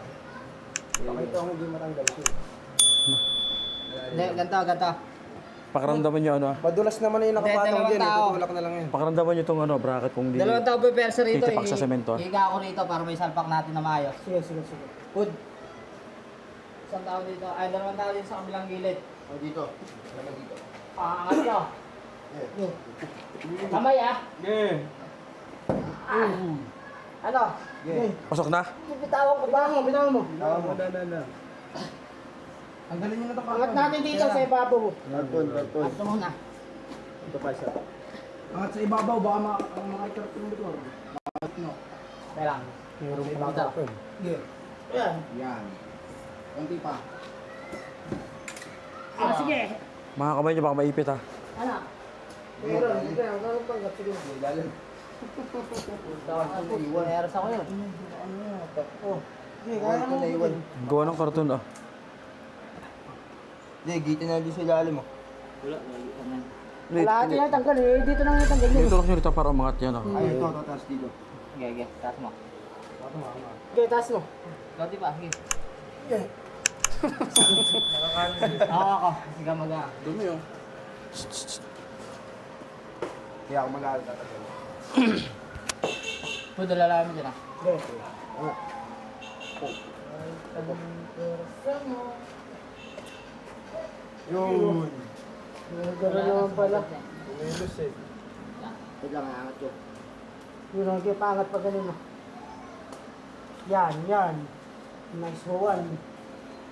Pakita ko hindi matanggal ito. Hindi, ganito. Pakiramdaman nyo ano ha. Madulas naman na yung nakapatong dalawang dyan eh. tao. Tutulak na lang yan. Pakiramdaman nyo itong ano, bracket kung di... Dalawang tao pa persa rito. Titipak sa semento, ah. Higa ako rito para may salpak natin na maayos. Sige. Good. Isang tao dito. Ay, dalawang tao dito sa kabilang gilid. O dito. Naman dito. Angat nyo. Kamay ah. Yeah. Ano? Yeah. Pasok na? Bitawan ko ba? Bitawan mo. Tama mo. Ang galing nyo na ito. Angat natin dito sa ibabaw mo. Karton. Ito muna. Ito pa isa. Angat sa ibabaw, baka makaikarap yung motor. Kaya lang. Meron Ito. pala ako. Ayan. Yan. Konti pa. Sige. Mga kamay nyo baka maipit ha. Ano? Meron. Hindi, ang ganun pang gat. Sige. Ilalim. Meron ako yun. Oh. Sige, kaya mo. Naiwan. Gawa ng karton ah. Hindi, gitin na din sa ilalim mo. Lahat yan tanggal eh. Dito lang yung tanggal yun. Ito lang nyo rito para umangat yan ah. Ay, ito, tatas dito. Sige, taas mo. Okay, taas mo. Gati pa, sige. Ako. Sige, maga. Dumi oh. Kaya ako mag-aaral tatagal. Pwede lalaman dyan ah. Yun. Gano'n naman pala. Tumilos eh. Wait lang, angat ko. Yun ang kipangat pa ganun. Yan. Nice one.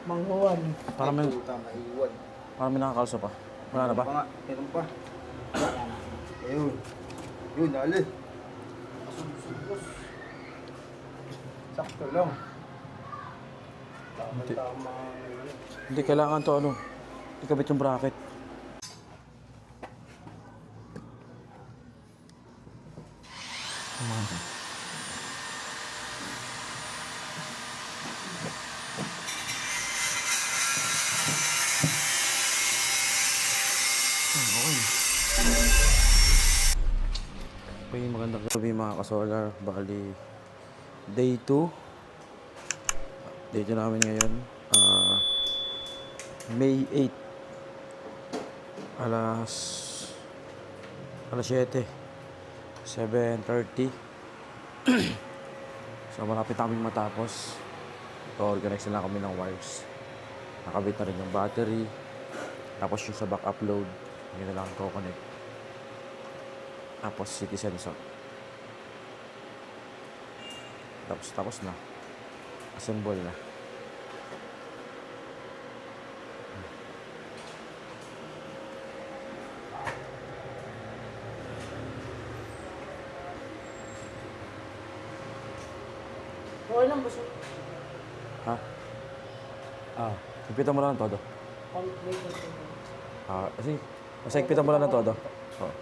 Manghuwan. Puta, maiwan. Para may nakakalso pa. Wala na ba? Pa nga, meron pa. Ayun. Yun, dali. Sakto lang. Tama. Hindi kailangan to ano. Ikabit yung bracket. Okay, magandang gabi mga kasolar. Bali, day 2. Day 2 namin ngayon. May 8. Alas 7. 7:30. So malapit namin matapos. Organize na lang kami ng wires. Nakabit na rin yung battery. Tapos yung sa back upload, yun na lang ko connect. Tapos city sensor. Tapos na. Assemble na. Okay lang, boss. Ha? Higpitan mo lang ng todo. Complete na ito. Sige. Basta higpitan mo lang ng todo. Oo.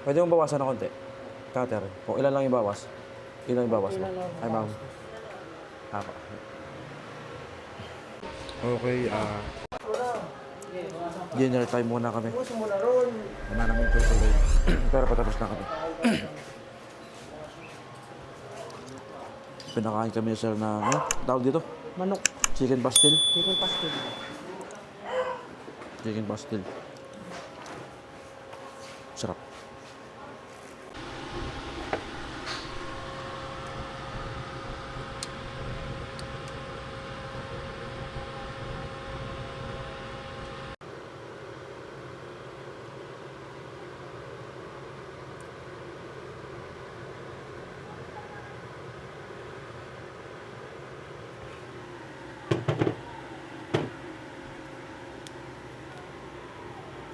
Pwede mong bawasan ng konti. Cutter. Kung ilan lang ibawas. Ilan ibawas mo. Ay, ma'am. Ako. Okay, dinner time muna kami. Puso mo na ron. Wala namin tutuloy. Pero patapos na kami. Pinakain kami sir na, ano? Tawag dito? Manok. Chicken pastil. Chicken pastil. Chicken pastil. Sarap.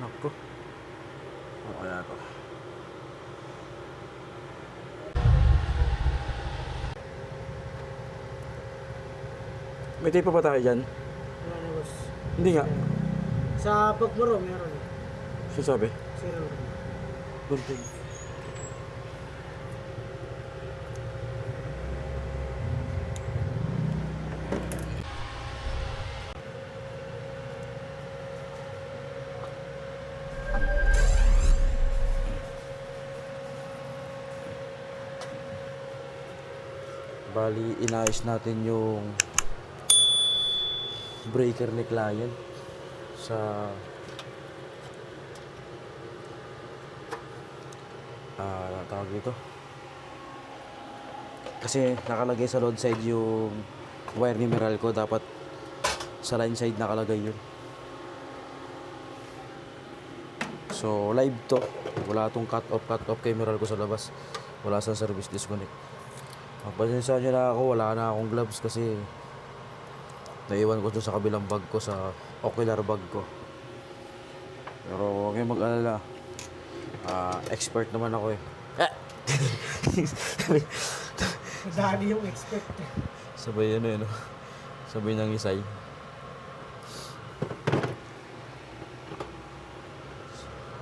Naku. Ano kaya to? May tape pa ba tayo dyan? Wala na, boss. Hindi nga. Sa pagmuro, meron. Sasabi. Zero. Gunting. Bali, inayos natin yung breaker ni client sa tawag dito. Kasi nakalagay sa load side yung wire ni Meralco, dapat sa line side nakalagay yun. So live to, wala tong cut off kay Meralco sa labas, wala sa service disconnect. Pasensya nyo na ako, wala na akong gloves kasi naiwan ko doon sa kabilang bag ko, sa ocular bag ko. Pero huwag kayong mag-alala, expert naman ako eh. Madali yung expect. Sabay ano yun, sabay ng isay.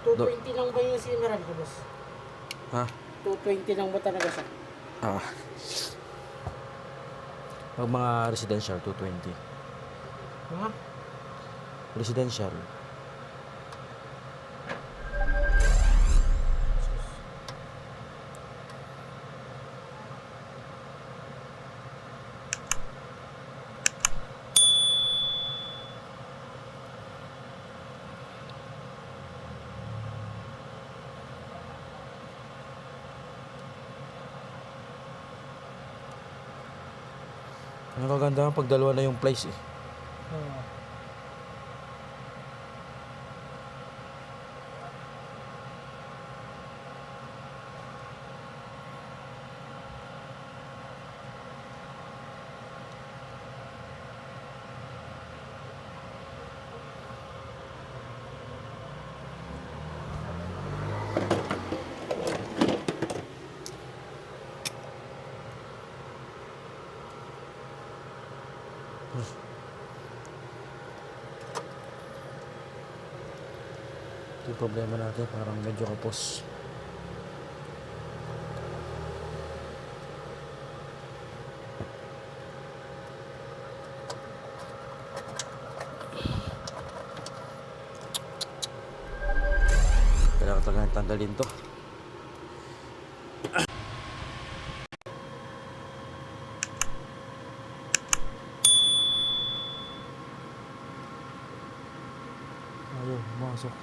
$220 lang ba yung sineral ko, boss? Ha? $220 lang ba talaga siya? Pag mga residential, 220. Ha? Residential. Ang kagandahan pag dalawa na yung place eh. Oo. Ito yung problema natin, parang medyo kapos. Kailangan talaga tanggalin to. Ayaw, masok.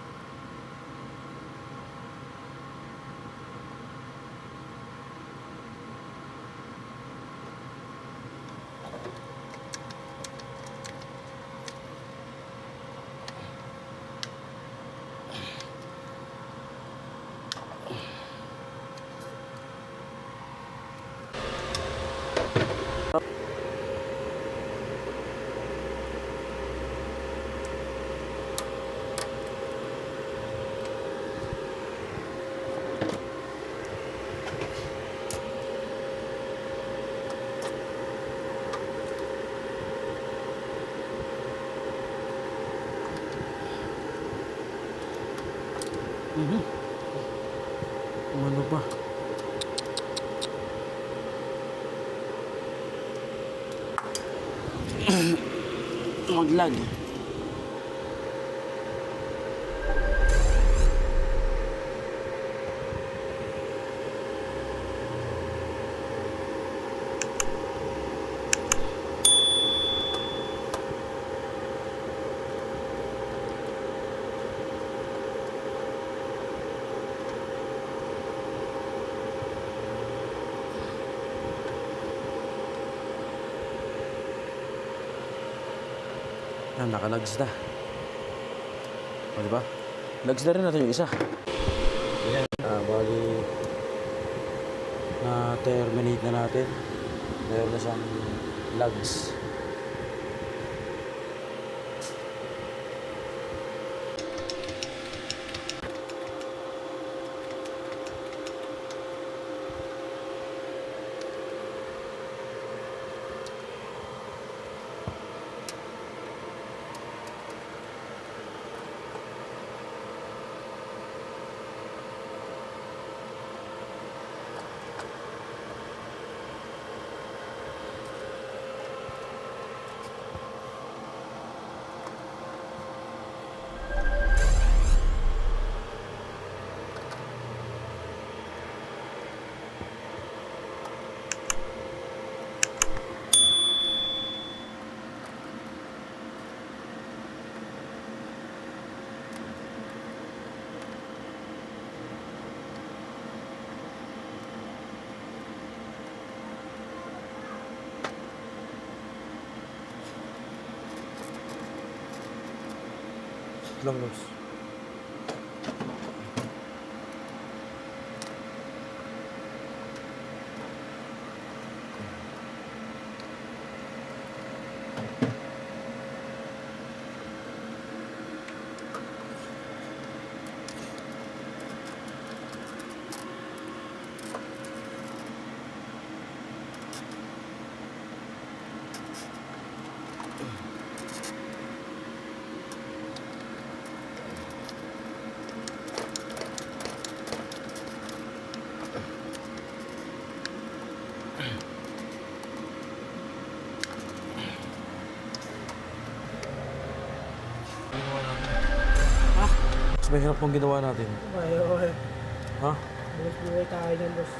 Ano pa? Maglag. Yan, nakalags na. O, diba? Lags na rin natin yung isa. Bali, na-terminate na natin. Meron na siyang lags. Lang, Lods. Mas mahirap pong ginawa natin. Ay. Ha? Buhay tayo dyan, boss.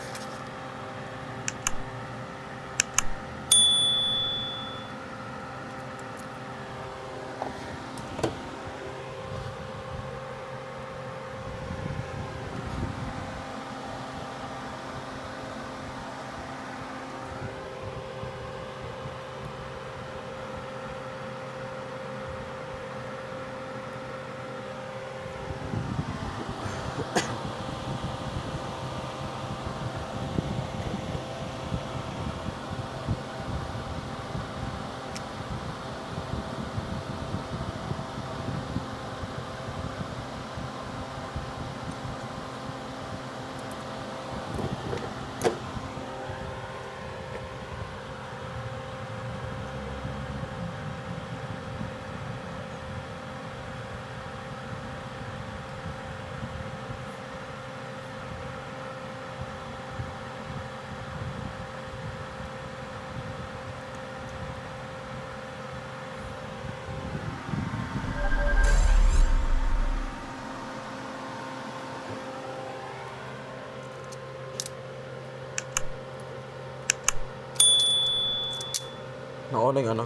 Na-on na yung ano?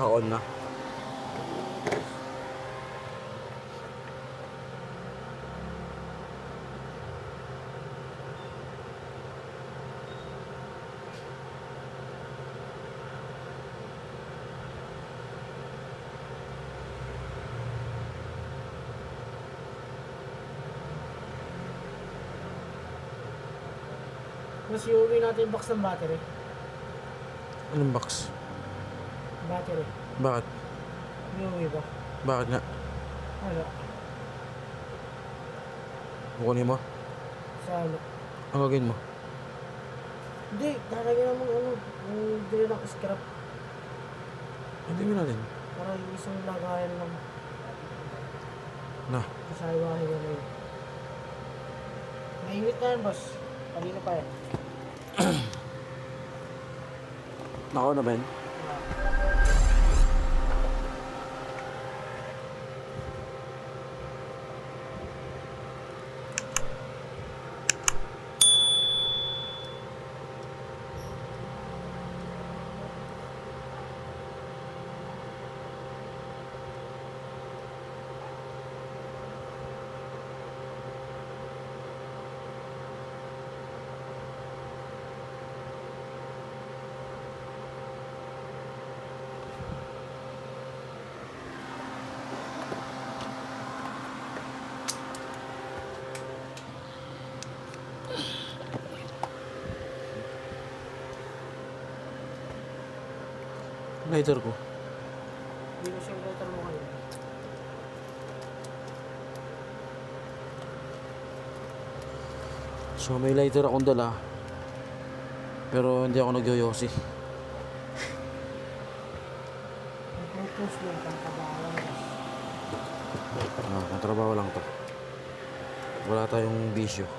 Na-on na. Mas iuwi natin yung box ng battery. Anong box? Battery. Bakit? Iuwi ba? Bakit nga? Wala. Kukunin mo? Sa ano? Ang gagawin mo? Hindi, lalagyan naman ano, yung dili ng scrap Hindi mo natin. para yung isang lagayan lang. Na. Kasawa-hiwa na yun. Mainit na yan, boss. Kanina pa yan. Nako na, Ben. Lighter ko. Hindi ko siyang lighter mo kayo. So may lighter akong dala. Pero hindi ako nagyoyosi. Nag-propose mo, pangkabawan. Ang trabaho lang to. Wala tayong bisyo.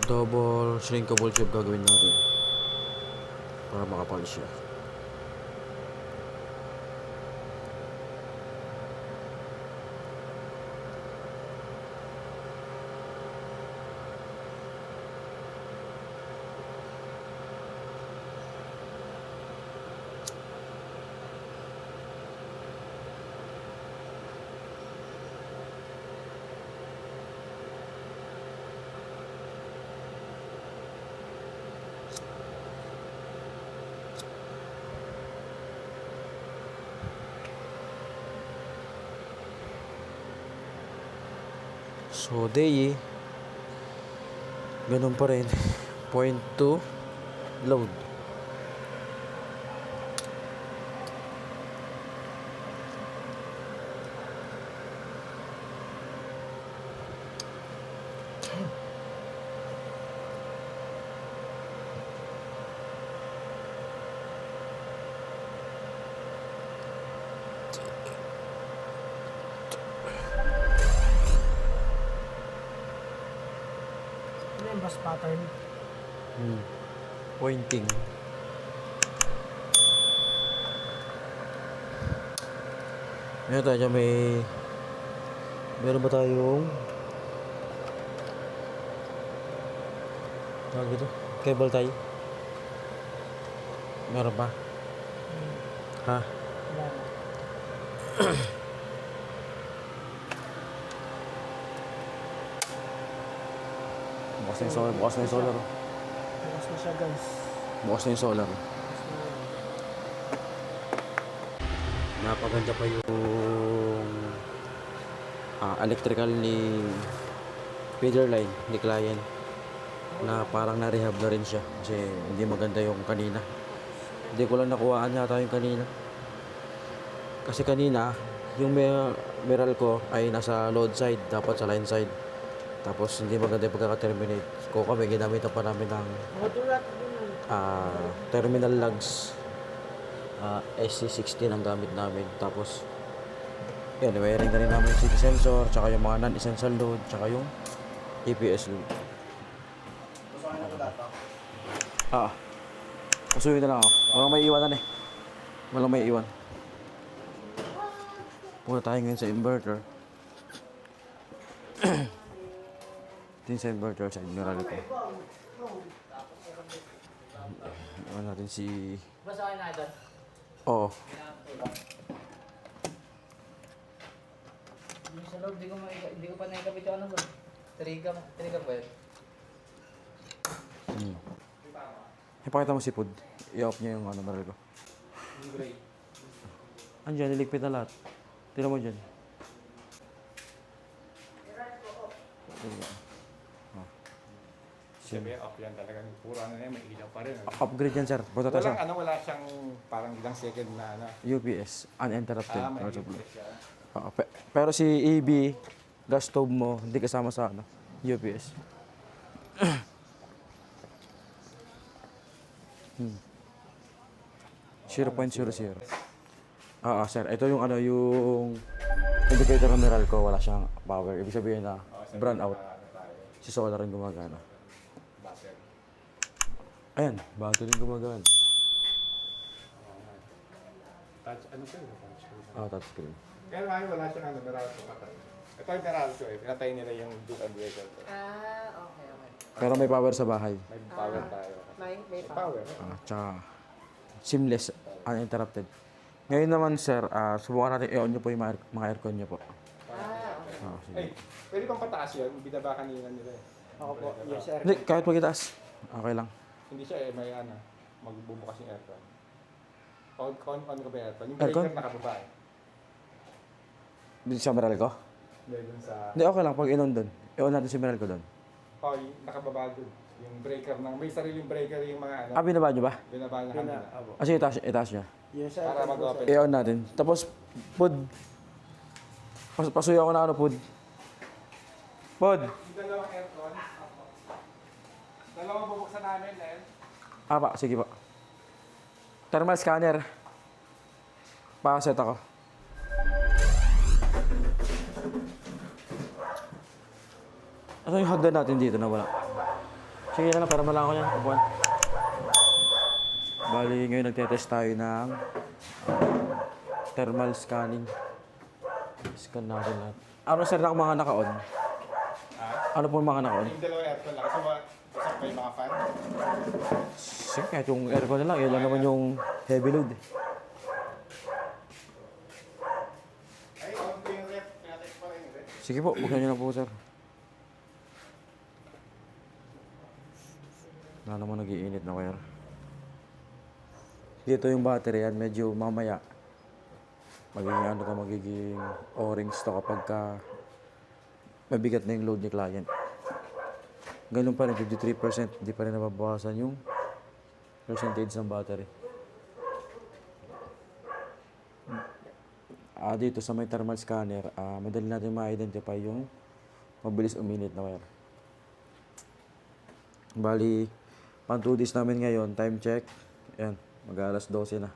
Double shrinkable tube gagawin natin para makapalis siya. So day ganun pa rin. Point to load. Ano yung boss pattern? Pointing. Ngayon tayo meron ba tayong tawag ito? Cable tie? Meron ba? Ha? Wala na. Bukas na yung solar. Bukas na yung solar. Bukas na siya, guys. Bukas na yung solar. Bukas na yan. Napaganda pa yung electrical ni feeder line ni client na parang na-rehab na rin siya kasi hindi maganda yung kanina. Hindi ko lang nakuhaan yata yung kanina. Kasi kanina yung meral ko ay nasa load side, dapat sa line side. Tapos hindi maganda yung pagkaka-terminate. Kung kami ginamitan pa namin ng Modulat din yun. terminal lugs. SC16 ang gamit namin. Tapos yun, wiring na rin namin yung city sensor, tsaka yung mga non-essential load, tsaka yung EPS load. Pasuyin na lang ako. Walang may iwanan eh. Walang may iwan. Punta tayo ngayon sa inverter. Ito yung sa inverter sa Admiral ko. Iwan natin si... Basta kayo na ito. Oo. Yung sa loob, di ko pa naikabit yung ano ba? Trigger ba yun? Ipakita mo si Pud. I-off niya yung barrel ko. Yung gray. Andiyan, niligpit na lahat. Tira mo dyan. Siyempre, off yan talagang puro ano na yan, may ilaw pa rin. Upgrade yan, sir. Punta tayo sa Wala siyang parang ilang second na ano. UPS. Uninterrupted. May Power supply. UPS siya. Pero si EB, gas stove mo, hindi kasama sa ano. UPS. 0.00. Sir. Ito yung ano, yung indicator ng Meralco, wala siyang power. Ibig sabihin na brown out. Si solar rin gumagana. Ayan, battery rin gumagana. Touch, ano to yun? Touchscreen. Kaya nga wala siyang ano, Meralco patay. Ito yung Meralco eh. Pinatay nila yung Duke and Breaker. Okay. Pero may power sa bahay. May power tayo. May May power. Tsaka seamless, uninterrupted. Ngayon naman sir, subukan natin i-on nyo po yung mga aircon nyo po. Sige. Ay, pwede bang pataas yun? Binaba kanina nila eh. Ako po. Yes, sir. Hindi, kahit magitaas. Okay lang. Hindi siya eh, may ano, magbubukas yung aircon. On ko ba yung aircon? Yung Aircon? breaker nakababa eh. Dito sa Meralco? Hindi, dun sa... Hindi, okay lang. Pag in-on doon. I-on natin si Meralco doon. Oh, yung nakababa dun. Yung breaker ng... May sariling breaker yung mga ano. Binaba nyo ba? Binaba na Yun na. kanina. Abo. Sige, itaas nyo. Yes, sir. Para mag-open. I-on natin. Tapos, pod. Pasuyo ako na ano, pod. Pod. Yung dalawang aircon. Dalawang bubuksan namin, Len. Sige pa. Thermal scanner. Pakaset ako. Ano yung hagdan natin dito na wala? Sige na lang, para malang ako yan. Upuan. Bali, ngayon nagtetest tayo ng thermal scanning. Scan natin lahat. Ano sir na mga naka-on? Ano po yung mga naka-on? Yung dalawang aircon lang. Kasi usap pa yung mga fan. Sige, kahit yung aircon na lang, yun lang naman yung heavy load. Ay, on ko yung ref. Pinatest pa rin yung ref. Sige po, buksan nyo na po sir. Wala naman nag-iinit na wire. Dito yung battery yan, medyo mamaya. Magiging O-rings to kapag mabigat na yung load ni client. Ganun pa rin, 53%. Hindi pa rin nababawasan yung percentage ng battery. Dito sa may thermal scanner, madali natin ma-identify yung mabilis uminit na wire. Bali, pang 2 days namin ngayon, time check. Ayan, mag-alas 12 na.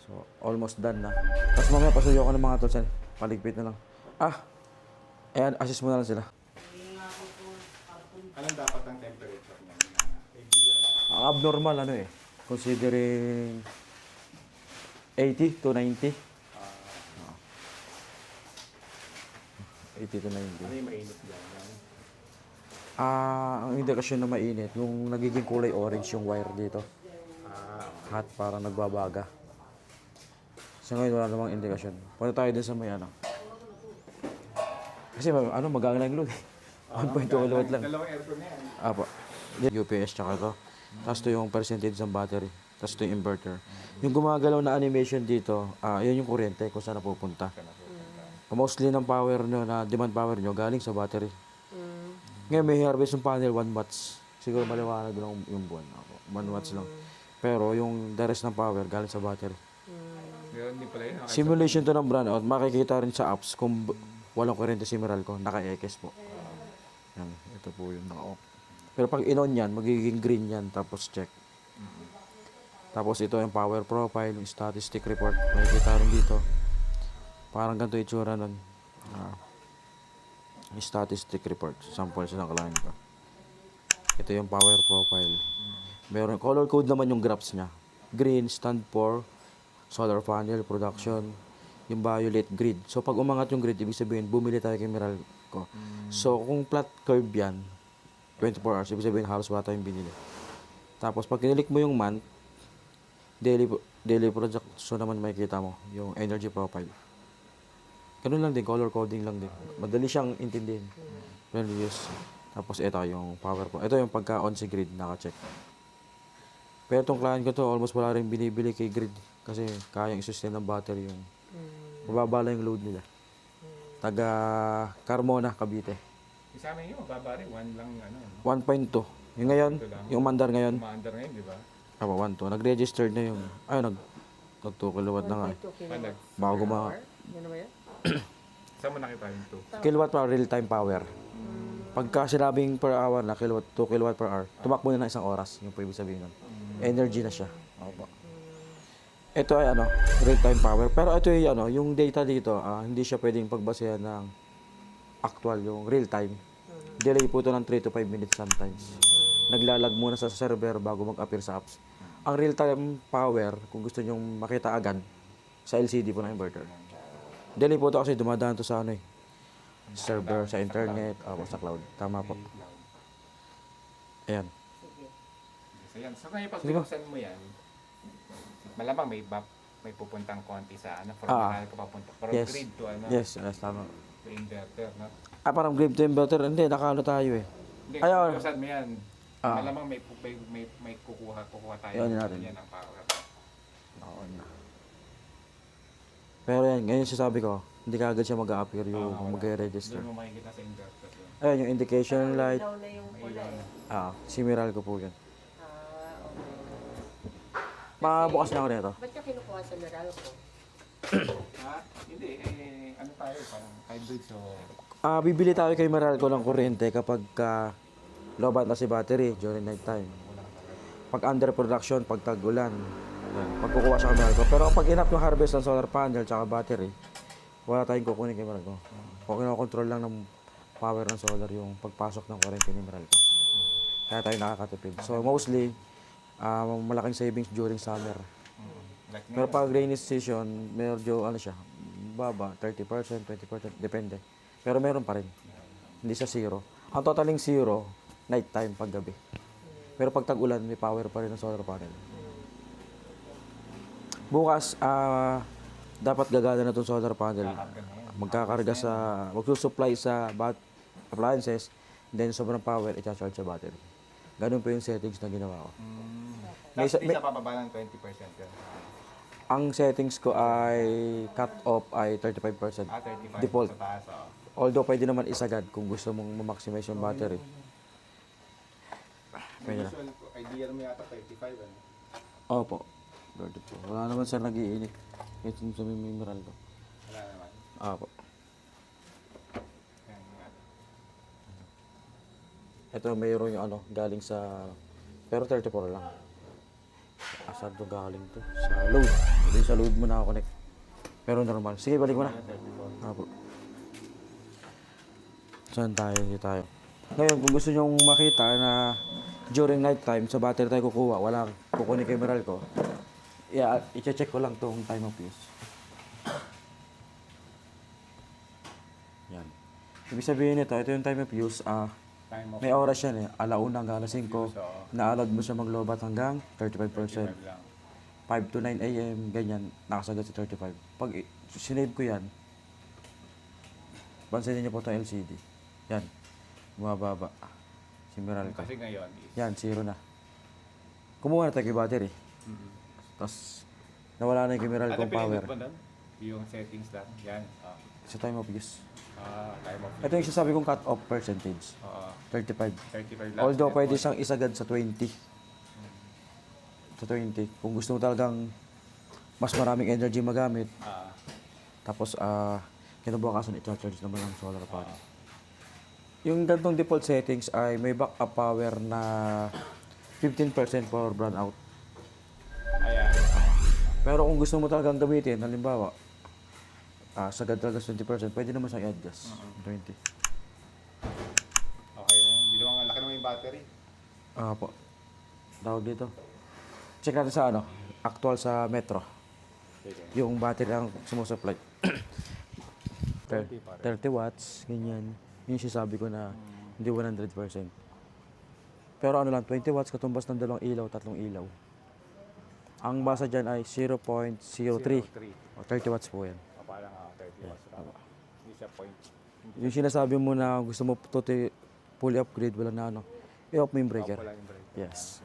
So, almost done na. Tapos mamaya pasuyo ko ng mga tools. Paligpit na lang. Ayan, assist mo na lang sila. Anong dapat ang temperature niya? Idea. Ang abnormal, considering 80 to 90. 80 to 90. Ano yung mainit dyan? Ang indikasyon na mainit, yung nagiging kulay orange yung wire dito. Hot, parang nagbabaga. Sa ngayon, wala namang indikasyon. Punta tayo din sa may ano. Kasi magagang na yung load. 1.2 kilowatt lang. Dalawang aircon na yan. Apo. UPS tsaka ito. Tapos ito yung percentage ng battery. Tapos ito yung inverter. Yung gumagalaw na animation dito, yun yung kuryente kung saan napupunta. Mostly ng power nyo, na demand power nyo, galing sa battery. Ngayon may harvest yung panel 1 watts. Siguro maliwanag lang yung buwan. 1 watts lang. Pero yung the rest ng power galing sa battery. Ngayon, hindi pala yun. Simulation to ng brownout. Makikita rin sa apps kung walang kuryente si Meralco. Naka-EKS po. Yan. Ito po yung naka-off. Pero pag in-on yan, magiging green yan. Tapos check. Tapos ito yung power profile, yung statistic report. Makikita rin dito. Parang ganito yung itsura nun. Yung statistic report. Sample siya ng client ko. Ito yung power profile. Meron color code naman yung graphs niya. Green stand for solar panel production. Yung violet grid. So pag umangat yung grid, ibig sabihin bumili tayo kay Meralco. So kung flat curve yan, 24 hours, ibig sabihin halos wala tayong binili. Tapos pag kinilik mo yung month, daily production naman makikita mo yung energy profile. Ganun lang din, color coding lang din. Madali siyang intindihin. Values. Tapos ito yung power po. Ito yung pagka-on si grid, naka-check. Pero itong client ko to, almost wala rin binibili kay grid. Kasi kayang i-sustain ng battery yung mababa lang yung load nila. Taga Carmona, Cavite. Sa amin yun, mababa rin. 1 lang, 1.2. Yung ngayon, yung umandar ngayon. Umaandar ngayon, di ba? 1.2. Nag-registered na yung, nag 2 kilowatt na nga eh. Bago Ano ba yan? Saan mo nakita yung 2? Kilowatt power, real-time power. Pagka sinabing per hour na, 2 kilowatt per hour, tumakbo na ng isang oras, yung po ibig sabihin nun. Energy na siya. Opo. Ito ay real-time power. Pero ito ay yung data dito, hindi siya pwedeng pagbasehan ng actual, yung real-time. Delay po ito ng 3 to 5 minutes sometimes. Naglalag muna sa server bago mag-appear sa apps. Ang real-time power, kung gusto nyo makita agad, sa LCD po ng inverter. Delay po ito kasi dumadaan to sa server, sa internet, o sa cloud. Tama po. Ayan. So yan. So ngayon pag binuksan mo yan, malamang may pupuntang konti sa from mahal ka papunta. From Yes. grid to Yes, tama. to inverter, no? Parang grid to inverter. Hindi, tayo eh. Hindi, Ayun. binuksan mo yan. Malamang may kukuha tayo. Yun natin. Yan ang power. Oo na. Pero yan, ngayon sasabi ko, hindi ka agad siya mag-a-appear yung mag-register. Doon mo makikita sa inverter. Yun. Ayun, yung indication light. Ilaw na yung pula eh. Si Miral ko po yan. Okay. Mabukas na ako nito. Ba't ka kinukuha sa Meralco? Hindi, ano tayo, parang hybrid, so Bibili tayo kay Miral ko ng kuryente kapag lobat na si battery during night time. Pag under production, pag tag-ulan, pagkukuha siya kay Miral ko. Pero kapag enough yung harvest ng solar panel tsaka battery, wala tayong kukunin kay Miral ko. Kung kinokontrol lang ng power ng solar yung pagpasok ng kuryente ni Miral ko. Kaya tayo nakakatipid. So mostly, malaking savings during summer. like Pero pag rainy season, medyo siya, baba, 30%, 20%, depende. Pero meron pa rin. Hindi sa zero. Ang totaling zero, night time, paggabi. Pero pag tag-ulan, may power pa rin ng solar panel. Bukas, dapat gagana na itong solar panel. Magkakarga magsusupply sa appliances, then sobrang power, i-charge sa battery. Ganun po yung settings na ginawa ko. Tapos di sa pababa ng 20% yun. Ang settings ko ay cut-off ay 35%. 35 Default. sa taas, Although pwede naman isagad kung gusto mong ma-maximize yung battery. Pwede na. Usual idea mo yata 35 ano? Opo. Wala naman sir nag-iinit. Ito sa mineral ko. Wala naman. Opo. Yan, yan. Ito mayroon yung galing sa... Pero 34 lang. Asan to galing to? Sa load. Hindi sa load mo nakakonect. Pero normal. Sige, balik mo na. Opo. Saan tayo? Hindi tayo. Ngayon, kung gusto nyong makita na during night time, sa battery tayo kukuha, wala kukunin kay Meral ko, i-check ko lang tong time of use. Yan. Ibig sabihin nito, ito yung time of use, may oras yan eh, 1:00 hanggang 5:00, na-allowed mo siya maglobat hanggang 35%. 5 to 9 a.m., ganyan, nakasagad sa 35. Pag sinave ko yan, pansinin niyo po itong LCD. Yan, bumababa. Si Meral ko. Kasi ngayon is... Yan, 0 na. Kumuha na tayo kay battery. Tapos, nawala na yung Meral kong power. Mo doon? Yung settings lang. Yan. Sa time of use. Time of Ito yung sasabi kong cut-off percentage. 35. 35 lang. Although, pwede siyang isagad sa 20. Sa 20. Kung gusto mo talagang mas maraming energy magamit, tapos, kinabukasan i-charge naman ng solar panel. Yung gantong default settings ay may backup power na 15% for brownout. Ayan. Pero kung gusto mo talagang gamitin, halimbawa, sagad talaga sa 20%, pwede naman siyang i-adjust. 20. Okay na yun. Dito ang laki naman yung battery. Po. Tawag dito. Check natin sa actual sa Metro. Yung battery ang sumusupply. 30 watts, ganyan. Yung sabi ko na hindi 100%. Pero lang, 20 watts katumbas ng 2 ilaw, 3 ilaw. Ang basa dyan ay 0.03. O 30 watts po yan. Parang 30 watts lang. Hindi siya point. Yung sinasabi mo na gusto mo fully upgrade, wala na i-off mo yung breaker. Wala yung break. Yes.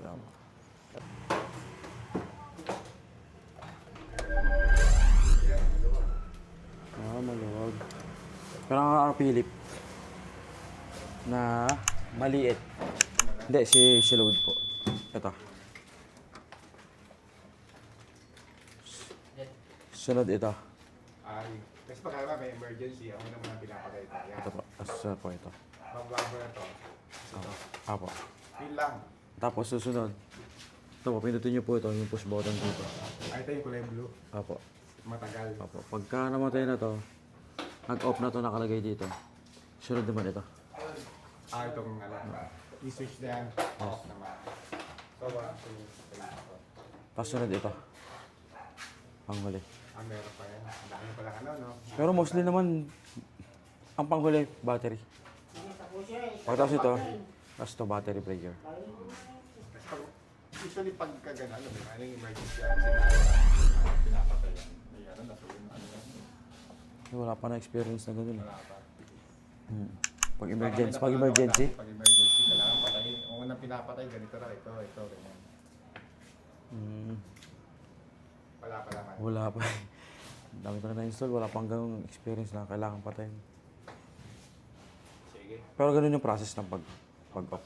Maluwag. Pero ang Philip na maliit. Hindi, si load po. Ito. Sunod ito. Ay, kasi pag may emergency, ako naman ang pinapatay ito. Yan. Ito po. Sir po ito. nakabago na to. Apo. Yun lang. Tapos susunod. Ito po, pindutin nyo po ito, yung push button dito. Ay, ito yung kulay blue. Apo. Matagal. Apo. Pagka namatay na to, nag-off na to nakalagay dito. Sunod naman ito. Itong i-switch na yan. Off naman. So, Tapos sunod ito. Panghuli. meron pa yan. Ang dami palang ano, no? Pero mostly naman, ang panghuli, battery. Pagkatapos ito, tapos ito, battery breaker. Usually pagka gano'n, ano ba, yung emergency Pinapatay yan. May ano, nasuhin ano yan. Wala pa na experience na gano'n. Wala pa. Pag emergency. Pag emergency, kailangan patayin. Ang unang pinapatay, ganito lang. Ito, ganyan. Wala pa naman. Wala pa. Ang dami ko na na-install, wala pang ganung experience na kailangan patayin. Sige. Pero ganun yung process ng pag-off.